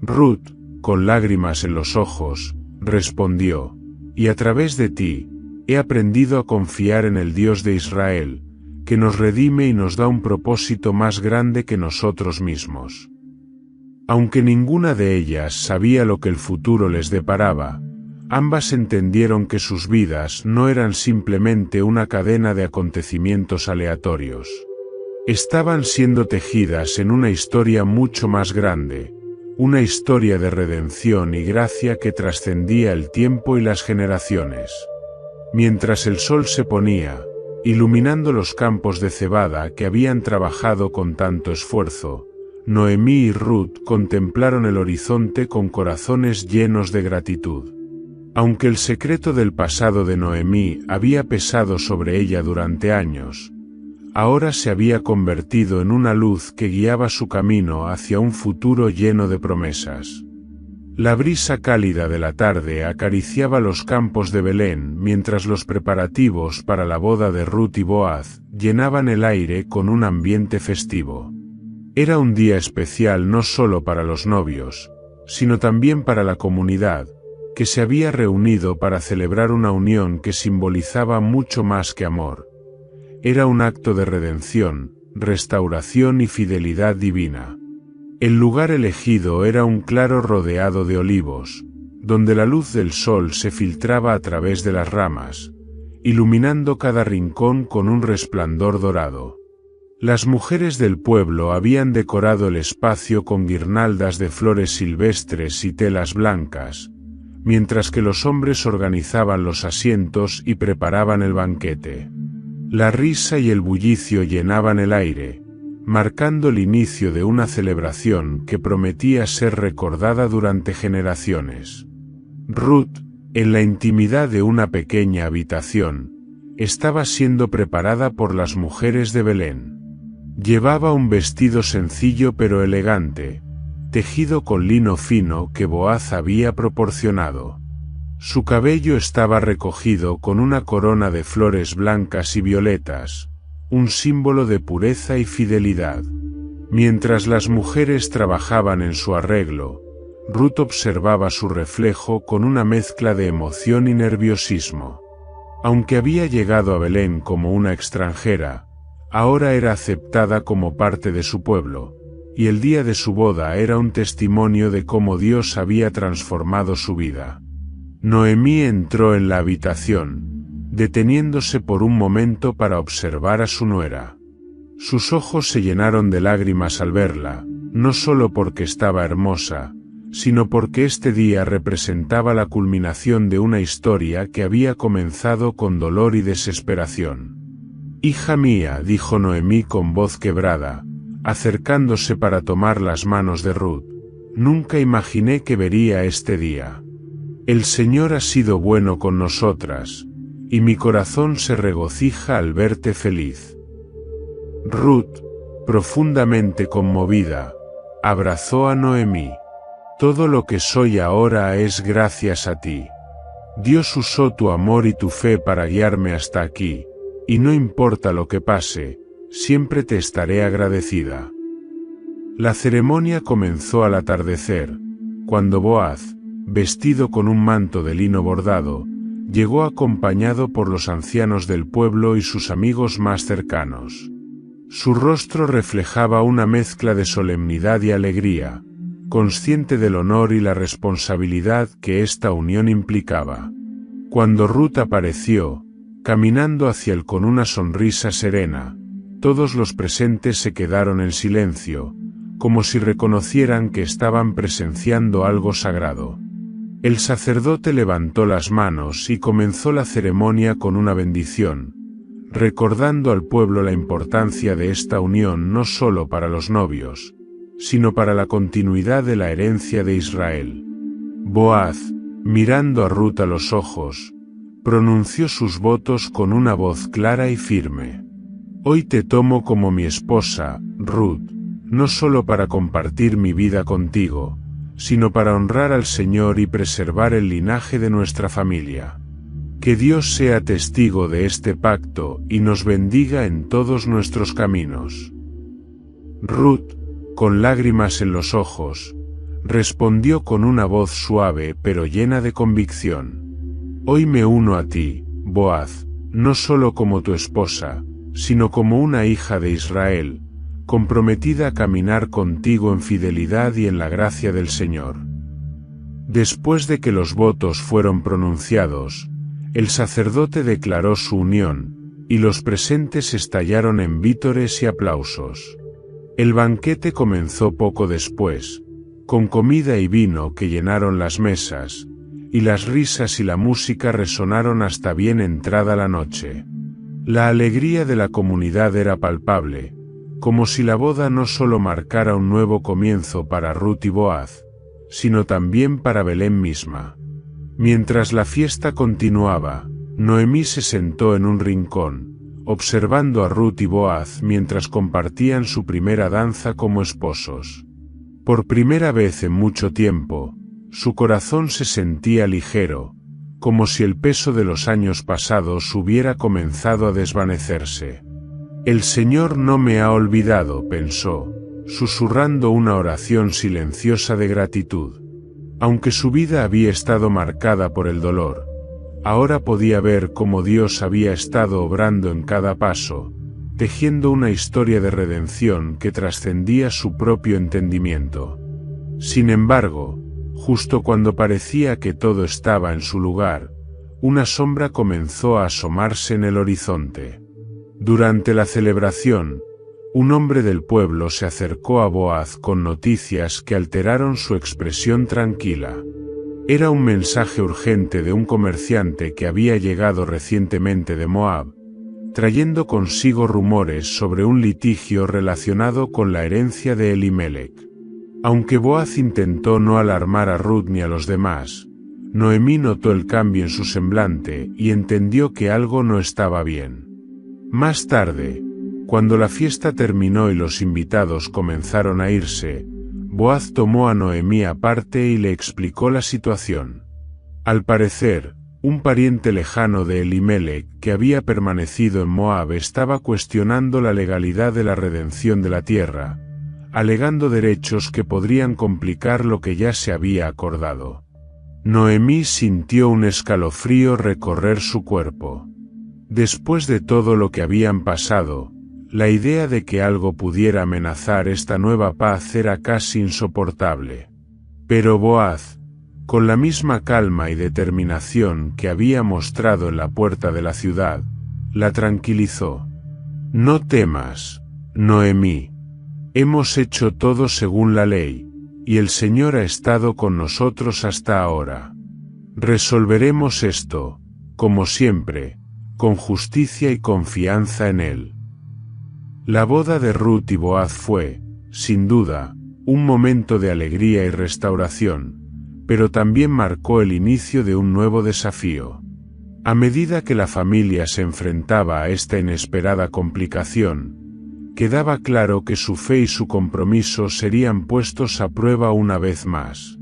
Ruth, con lágrimas en los ojos, respondió, «Y a través de ti, he aprendido a confiar en el Dios de Israel, que nos redime y nos da un propósito más grande que nosotros mismos». Aunque ninguna de ellas sabía lo que el futuro les deparaba, ambas entendieron que sus vidas no eran simplemente una cadena de acontecimientos aleatorios. Estaban siendo tejidas en una historia mucho más grande, una historia de redención y gracia que trascendía el tiempo y las generaciones. Mientras el sol se ponía, iluminando los campos de cebada que habían trabajado con tanto esfuerzo, Noemí y Ruth contemplaron el horizonte con corazones llenos de gratitud. Aunque el secreto del pasado de Noemí había pesado sobre ella durante años, ahora se había convertido en una luz que guiaba su camino hacia un futuro lleno de promesas. La brisa cálida de la tarde acariciaba los campos de Belén mientras los preparativos para la boda de Ruth y Boaz llenaban el aire con un ambiente festivo. Era un día especial no solo para los novios, sino también para la comunidad, que se había reunido para celebrar una unión que simbolizaba mucho más que amor. Era un acto de redención, restauración y fidelidad divina. El lugar elegido era un claro rodeado de olivos, donde la luz del sol se filtraba a través de las ramas, iluminando cada rincón con un resplandor dorado. Las mujeres del pueblo habían decorado el espacio con guirnaldas de flores silvestres y telas blancas, mientras que los hombres organizaban los asientos y preparaban el banquete. La risa y el bullicio llenaban el aire, marcando el inicio de una celebración que prometía ser recordada durante generaciones. Ruth, en la intimidad de una pequeña habitación, estaba siendo preparada por las mujeres de Belén. Llevaba un vestido sencillo pero elegante, tejido con lino fino que Boaz había proporcionado. Su cabello estaba recogido con una corona de flores blancas y violetas, un símbolo de pureza y fidelidad. Mientras las mujeres trabajaban en su arreglo, Ruth observaba su reflejo con una mezcla de emoción y nerviosismo. Aunque había llegado a Belén como una extranjera, ahora era aceptada como parte de su pueblo, y el día de su boda era un testimonio de cómo Dios había transformado su vida. Noemí entró en la habitación, deteniéndose por un momento para observar a su nuera. Sus ojos se llenaron de lágrimas al verla, no solo porque estaba hermosa, sino porque este día representaba la culminación de una historia que había comenzado con dolor y desesperación. «Hija mía», dijo Noemí con voz quebrada, acercándose para tomar las manos de Ruth, «nunca imaginé que vería este día. El Señor ha sido bueno con nosotras, y mi corazón se regocija al verte feliz». Ruth, profundamente conmovida, abrazó a Noemí. «Todo lo que soy ahora es gracias a ti. Dios usó tu amor y tu fe para guiarme hasta aquí, y no importa lo que pase, siempre te estaré agradecida». La ceremonia comenzó al atardecer, cuando Boaz, vestido con un manto de lino bordado, llegó acompañado por los ancianos del pueblo y sus amigos más cercanos. Su rostro reflejaba una mezcla de solemnidad y alegría, consciente del honor y la responsabilidad que esta unión implicaba. Cuando Ruth apareció, caminando hacia él con una sonrisa serena, todos los presentes se quedaron en silencio, como si reconocieran que estaban presenciando algo sagrado. El sacerdote levantó las manos y comenzó la ceremonia con una bendición, recordando al pueblo la importancia de esta unión no solo para los novios, sino para la continuidad de la herencia de Israel. Boaz, mirando a Ruth a los ojos, pronunció sus votos con una voz clara y firme. «Hoy te tomo como mi esposa, Ruth, no solo para compartir mi vida contigo, sino para honrar al Señor y preservar el linaje de nuestra familia. Que Dios sea testigo de este pacto y nos bendiga en todos nuestros caminos». Ruth, con lágrimas en los ojos, respondió con una voz suave pero llena de convicción. «Hoy me uno a ti, Boaz, no solo como tu esposa, sino como una hija de Israel, comprometida a caminar contigo en fidelidad y en la gracia del Señor». Después de que los votos fueron pronunciados, el sacerdote declaró su unión, y los presentes estallaron en vítores y aplausos. El banquete comenzó poco después, con comida y vino que llenaron las mesas, y las risas y la música resonaron hasta bien entrada la noche. La alegría de la comunidad era palpable, como si la boda no solo marcara un nuevo comienzo para Ruth y Boaz, sino también para Belén misma. Mientras la fiesta continuaba, Noemí se sentó en un rincón, observando a Ruth y Boaz mientras compartían su primera danza como esposos. Por primera vez en mucho tiempo, su corazón se sentía ligero, como si el peso de los años pasados hubiera comenzado a desvanecerse. «El Señor no me ha olvidado», pensó, susurrando una oración silenciosa de gratitud. Aunque su vida había estado marcada por el dolor, ahora podía ver cómo Dios había estado obrando en cada paso, tejiendo una historia de redención que trascendía su propio entendimiento. Sin embargo, justo cuando parecía que todo estaba en su lugar, una sombra comenzó a asomarse en el horizonte. Durante la celebración, un hombre del pueblo se acercó a Boaz con noticias que alteraron su expresión tranquila. Era un mensaje urgente de un comerciante que había llegado recientemente de Moab, trayendo consigo rumores sobre un litigio relacionado con la herencia de Elimelech. Aunque Boaz intentó no alarmar a Ruth ni a los demás, Noemí notó el cambio en su semblante y entendió que algo no estaba bien. Más tarde, Cuando la fiesta terminó y los invitados comenzaron a irse, Boaz tomó a Noemí aparte y le explicó la situación. Al parecer, un pariente lejano de Elimelec, que había permanecido en Moab, estaba cuestionando la legalidad de la redención de la tierra, alegando derechos que podrían complicar lo que ya se había acordado. Noemí sintió un escalofrío recorrer su cuerpo. Después de todo lo que habían pasado, la idea de que algo pudiera amenazar esta nueva paz era casi insoportable. Pero Boaz, con la misma calma y determinación que había mostrado en la puerta de la ciudad, la tranquilizó. «No temas, Noemí. Hemos hecho todo según la ley, y el Señor ha estado con nosotros hasta ahora. Resolveremos esto, como siempre, con justicia y confianza en Él». La boda de Ruth y Boaz fue, sin duda, un momento de alegría y restauración, pero también marcó el inicio de un nuevo desafío. A medida que la familia se enfrentaba a esta inesperada complicación, quedaba claro que su fe y su compromiso serían puestos a prueba una vez más.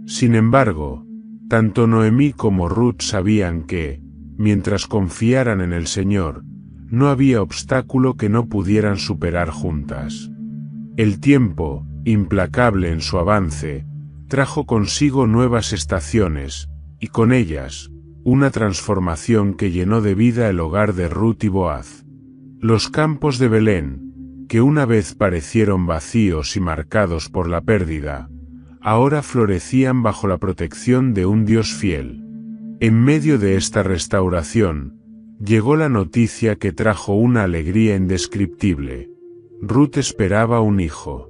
Sin embargo, tanto Noemí como Ruth sabían que, mientras confiaran en el Señor, no había obstáculo que no pudieran superar juntas. El tiempo, implacable en su avance, trajo consigo nuevas estaciones, y con ellas, una transformación que llenó de vida el hogar de Ruth y Boaz. Los campos de Belén, que una vez parecieron vacíos y marcados por la pérdida, ahora florecían bajo la protección de un Dios fiel. En medio de esta restauración, llegó la noticia que trajo una alegría indescriptible. Ruth esperaba un hijo.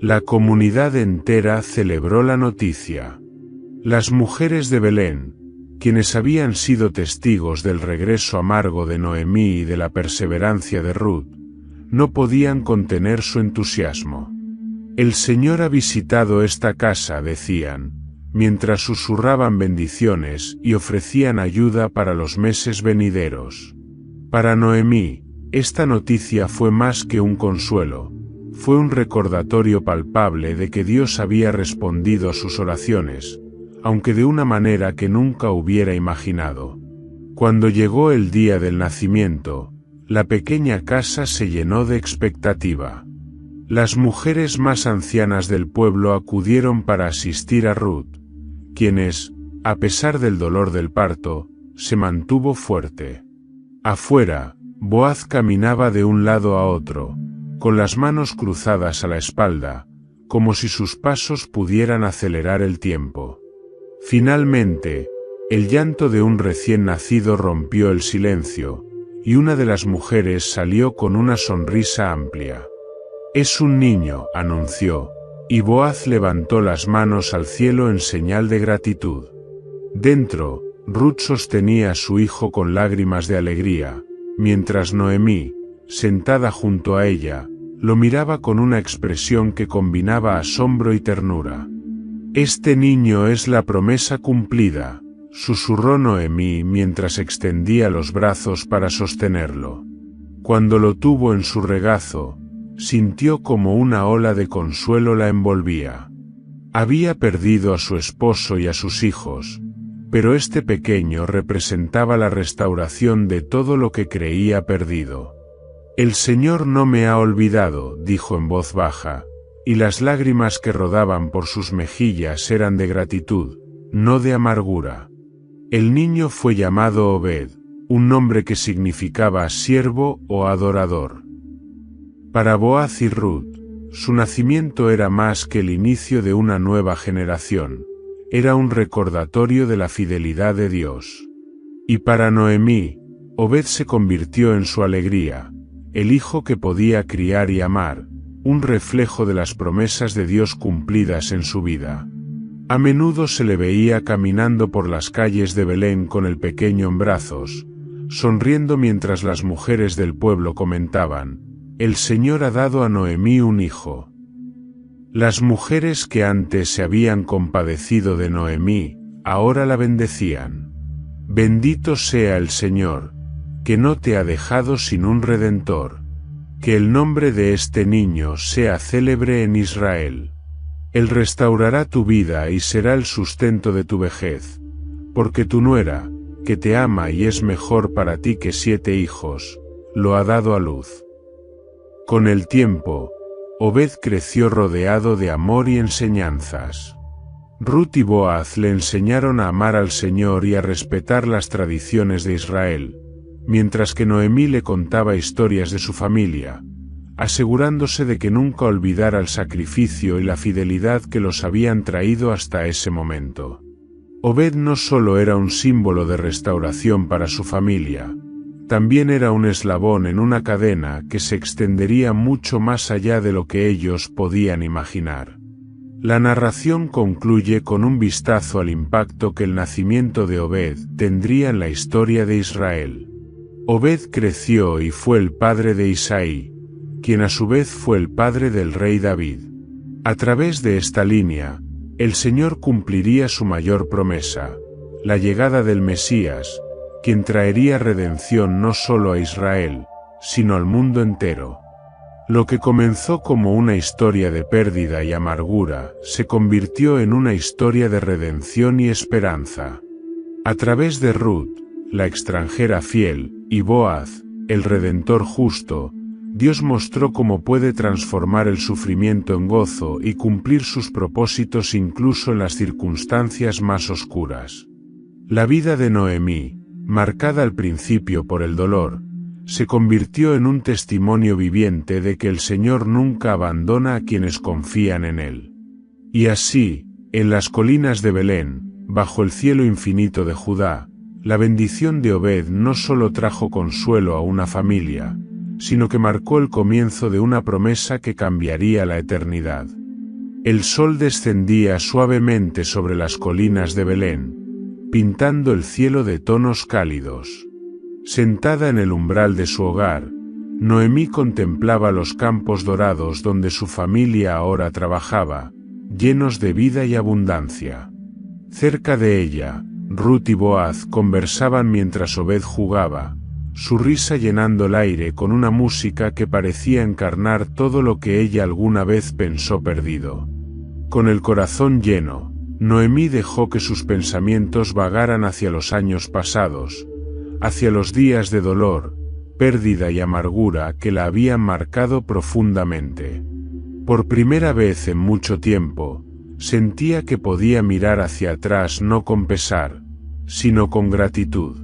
La comunidad entera celebró la noticia. Las mujeres de Belén, quienes habían sido testigos del regreso amargo de Noemí y de la perseverancia de Ruth, no podían contener su entusiasmo. «El Señor ha visitado esta casa», decían, mientras susurraban bendiciones y ofrecían ayuda para los meses venideros. Para Noemí, esta noticia fue más que un consuelo, fue un recordatorio palpable de que Dios había respondido a sus oraciones, aunque de una manera que nunca hubiera imaginado. Cuando llegó el día del nacimiento, la pequeña casa se llenó de expectativa. Las mujeres más ancianas del pueblo acudieron para asistir a Ruth, quienes, a pesar del dolor del parto, se mantuvo fuerte. Afuera, Boaz caminaba de un lado a otro, con las manos cruzadas a la espalda, como si sus pasos pudieran acelerar el tiempo. Finalmente, el llanto de un recién nacido rompió el silencio, y una de las mujeres salió con una sonrisa amplia. «Es un niño», anunció, y Boaz levantó las manos al cielo en señal de gratitud. Dentro, Ruth sostenía a su hijo con lágrimas de alegría, mientras Noemí, sentada junto a ella, lo miraba con una expresión que combinaba asombro y ternura. «Este niño es la promesa cumplida», susurró Noemí mientras extendía los brazos para sostenerlo. Cuando lo tuvo en su regazo, sintió como una ola de consuelo la envolvía. Había perdido a su esposo y a sus hijos, pero este pequeño representaba la restauración de todo lo que creía perdido. «El Señor no me ha olvidado», dijo en voz baja, y las lágrimas que rodaban por sus mejillas eran de gratitud, no de amargura. El niño fue llamado Obed, un nombre que significaba siervo o adorador. Para Boaz y Ruth, su nacimiento era más que el inicio de una nueva generación, era un recordatorio de la fidelidad de Dios. Y para Noemí, Obed se convirtió en su alegría, el hijo que podía criar y amar, un reflejo de las promesas de Dios cumplidas en su vida. A menudo se le veía caminando por las calles de Belén con el pequeño en brazos, sonriendo mientras las mujeres del pueblo comentaban: «El Señor ha dado a Noemí un hijo». Las mujeres que antes se habían compadecido de Noemí, ahora la bendecían. «Bendito sea el Señor, que no te ha dejado sin un redentor». Que el nombre de este niño sea célebre en Israel. Él restaurará tu vida y será el sustento de tu vejez, porque tu nuera, que te ama y es mejor para ti que 7 hijos, lo ha dado a luz. Con el tiempo, Obed creció rodeado de amor y enseñanzas. Ruth y Boaz le enseñaron a amar al Señor y a respetar las tradiciones de Israel, mientras que Noemí le contaba historias de su familia, asegurándose de que nunca olvidara el sacrificio y la fidelidad que los habían traído hasta ese momento. Obed no solo era un símbolo de restauración para su familia, también era un eslabón en una cadena que se extendería mucho más allá de lo que ellos podían imaginar. La narración concluye con un vistazo al impacto que el nacimiento de Obed tendría en la historia de Israel. Obed creció y fue el padre de Isaí, quien a su vez fue el padre del rey David. A través de esta línea, el Señor cumpliría su mayor promesa, la llegada del Mesías, quien traería redención no solo a Israel, sino al mundo entero. Lo que comenzó como una historia de pérdida y amargura, se convirtió en una historia de redención y esperanza. A través de Ruth, la extranjera fiel, y Boaz, el redentor justo, Dios mostró cómo puede transformar el sufrimiento en gozo y cumplir sus propósitos incluso en las circunstancias más oscuras. La vida de Noemí, marcada al principio por el dolor, se convirtió en un testimonio viviente de que el Señor nunca abandona a quienes confían en Él. Y así, en las colinas de Belén, bajo el cielo infinito de Judá, la bendición de Obed no solo trajo consuelo a una familia, sino que marcó el comienzo de una promesa que cambiaría la eternidad. El sol descendía suavemente sobre las colinas de Belén, pintando el cielo de tonos cálidos. Sentada en el umbral de su hogar, Noemí contemplaba los campos dorados donde su familia ahora trabajaba, llenos de vida y abundancia. Cerca de ella, Ruth y Boaz conversaban mientras Obed jugaba, su risa llenando el aire con una música que parecía encarnar todo lo que ella alguna vez pensó perdido. Con el corazón lleno, Noemí dejó que sus pensamientos vagaran hacia los años pasados, hacia los días de dolor, pérdida y amargura que la habían marcado profundamente. Por primera vez en mucho tiempo, sentía que podía mirar hacia atrás no con pesar, sino con gratitud.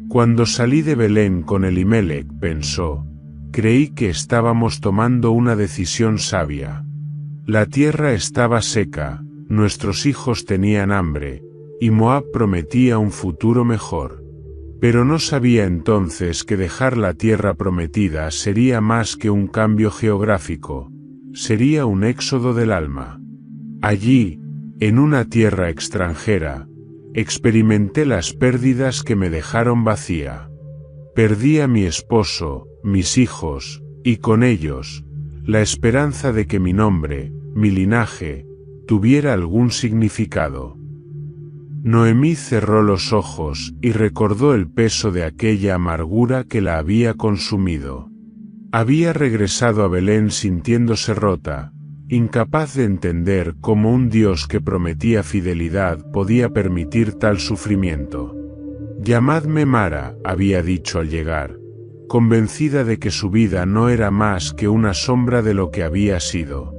Cuando salí de Belén con Elimelec, pensó, creí que estábamos tomando una decisión sabia. La tierra estaba seca, nuestros hijos tenían hambre, y Moab prometía un futuro mejor. Pero no sabía entonces que dejar la tierra prometida sería más que un cambio geográfico, sería un éxodo del alma. Allí, en una tierra extranjera, experimenté las pérdidas que me dejaron vacía. Perdí a mi esposo, mis hijos, y con ellos, la esperanza de que mi nombre, mi linaje, tuviera algún significado. Noemí cerró los ojos y recordó el peso de aquella amargura que la había consumido. Había regresado a Belén sintiéndose rota, incapaz de entender cómo un Dios que prometía fidelidad podía permitir tal sufrimiento. Llamadme Mara, había dicho al llegar, convencida de que su vida no era más que una sombra de lo que había sido.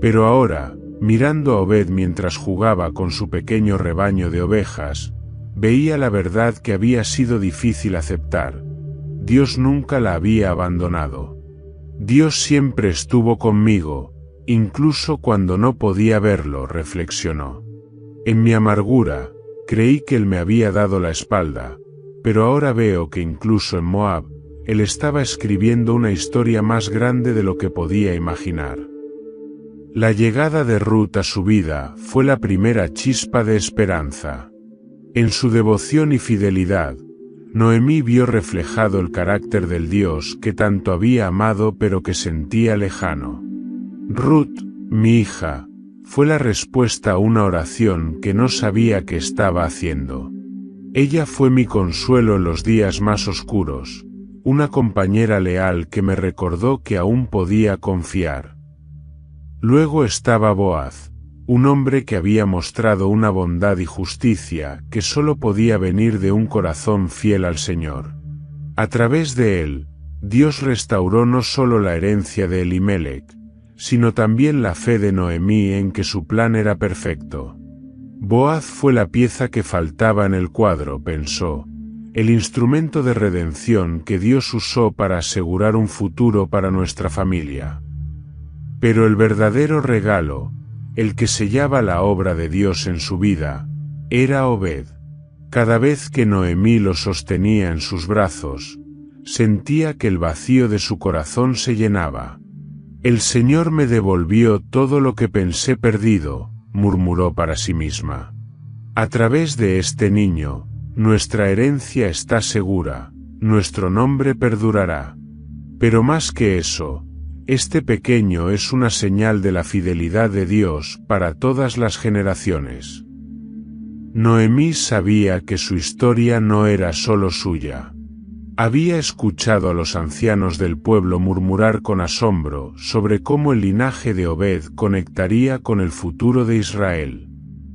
Pero ahora, mirando a Obed mientras jugaba con su pequeño rebaño de ovejas, veía la verdad que había sido difícil aceptar. Dios nunca la había abandonado. Dios siempre estuvo conmigo, incluso cuando no podía verlo, reflexionó. En mi amargura, creí que Él me había dado la espalda, pero ahora veo que incluso en Moab, Él estaba escribiendo una historia más grande de lo que podía imaginar. La llegada de Ruth a su vida fue la primera chispa de esperanza. En su devoción y fidelidad, Noemí vio reflejado el carácter del Dios que tanto había amado pero que sentía lejano. Ruth, mi hija, fue la respuesta a una oración que no sabía qué estaba haciendo. Ella fue mi consuelo en los días más oscuros, una compañera leal que me recordó que aún podía confiar. Luego estaba Boaz, un hombre que había mostrado una bondad y justicia que solo podía venir de un corazón fiel al Señor. A través de él, Dios restauró no solo la herencia de Elimelech, sino también la fe de Noemí en que su plan era perfecto. Boaz fue la pieza que faltaba en el cuadro, pensó, el instrumento de redención que Dios usó para asegurar un futuro para nuestra familia. Pero el verdadero regalo, el que sellaba la obra de Dios en su vida, era Obed. Cada vez que Noemí lo sostenía en sus brazos, sentía que el vacío de su corazón se llenaba. El Señor me devolvió todo lo que pensé perdido, murmuró para sí misma. A través de este niño, nuestra herencia está segura, nuestro nombre perdurará. Pero más que eso, este pequeño es una señal de la fidelidad de Dios para todas las generaciones. Noemí sabía que su historia no era solo suya. Había escuchado a los ancianos del pueblo murmurar con asombro sobre cómo el linaje de Obed conectaría con el futuro de Israel.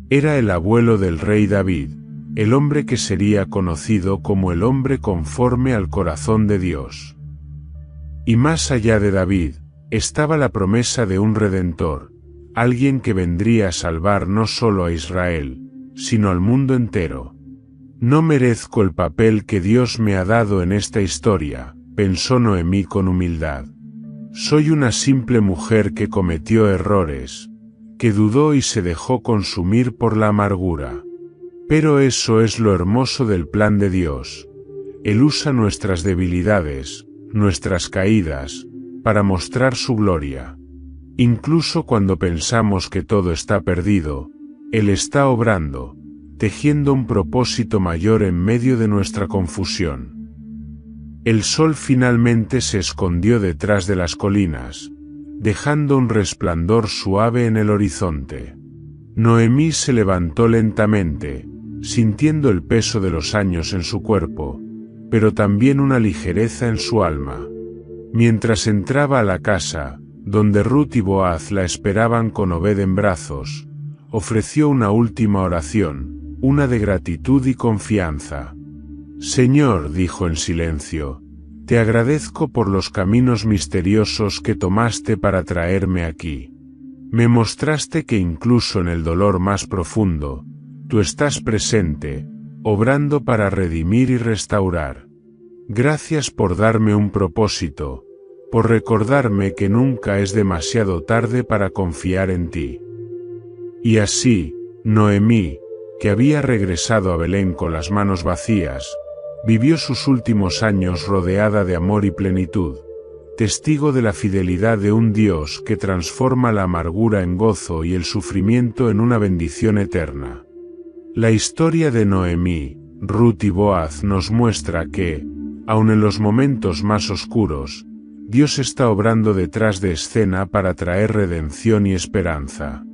Era el abuelo del rey David, el hombre que sería conocido como el hombre conforme al corazón de Dios. Y más allá de David, estaba la promesa de un redentor, alguien que vendría a salvar no solo a Israel, sino al mundo entero. No merezco el papel que Dios me ha dado en esta historia, pensó Noemí con humildad. Soy una simple mujer que cometió errores, que dudó y se dejó consumir por la amargura. Pero eso es lo hermoso del plan de Dios. Él usa nuestras debilidades, nuestras caídas, para mostrar su gloria. Incluso cuando pensamos que todo está perdido, Él está obrando, tejiendo un propósito mayor en medio de nuestra confusión. El sol finalmente se escondió detrás de las colinas, dejando un resplandor suave en el horizonte. Noemí se levantó lentamente, sintiendo el peso de los años en su cuerpo, pero también una ligereza en su alma. Mientras entraba a la casa, donde Ruth y Boaz la esperaban con Obed en brazos, ofreció una última oración, una de gratitud y confianza. Señor, dijo en silencio, te agradezco por los caminos misteriosos que tomaste para traerme aquí. Me mostraste que incluso en el dolor más profundo, tú estás presente, obrando para redimir y restaurar. Gracias por darme un propósito, por recordarme que nunca es demasiado tarde para confiar en ti. Y así, Noemí, que había regresado a Belén con las manos vacías, vivió sus últimos años rodeada de amor y plenitud, testigo de la fidelidad de un Dios que transforma la amargura en gozo y el sufrimiento en una bendición eterna. La historia de Noemí, Ruth y Boaz nos muestra que, aun en los momentos más oscuros, Dios está obrando detrás de escena para traer redención y esperanza.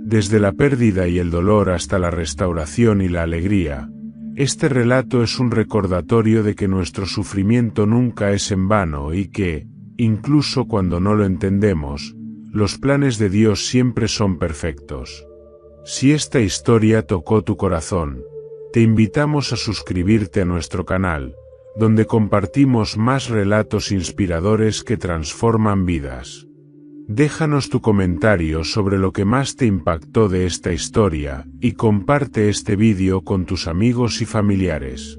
Desde la pérdida y el dolor hasta la restauración y la alegría, este relato es un recordatorio de que nuestro sufrimiento nunca es en vano y que, incluso cuando no lo entendemos, los planes de Dios siempre son perfectos. Si esta historia tocó tu corazón, te invitamos a suscribirte a nuestro canal, donde compartimos más relatos inspiradores que transforman vidas. Déjanos tu comentario sobre lo que más te impactó de esta historia, y comparte este vídeo con tus amigos y familiares.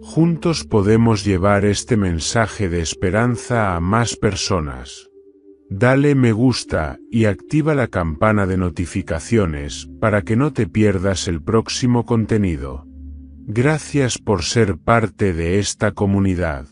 Juntos podemos llevar este mensaje de esperanza a más personas. Dale me gusta y activa la campana de notificaciones para que no te pierdas el próximo contenido. Gracias por ser parte de esta comunidad.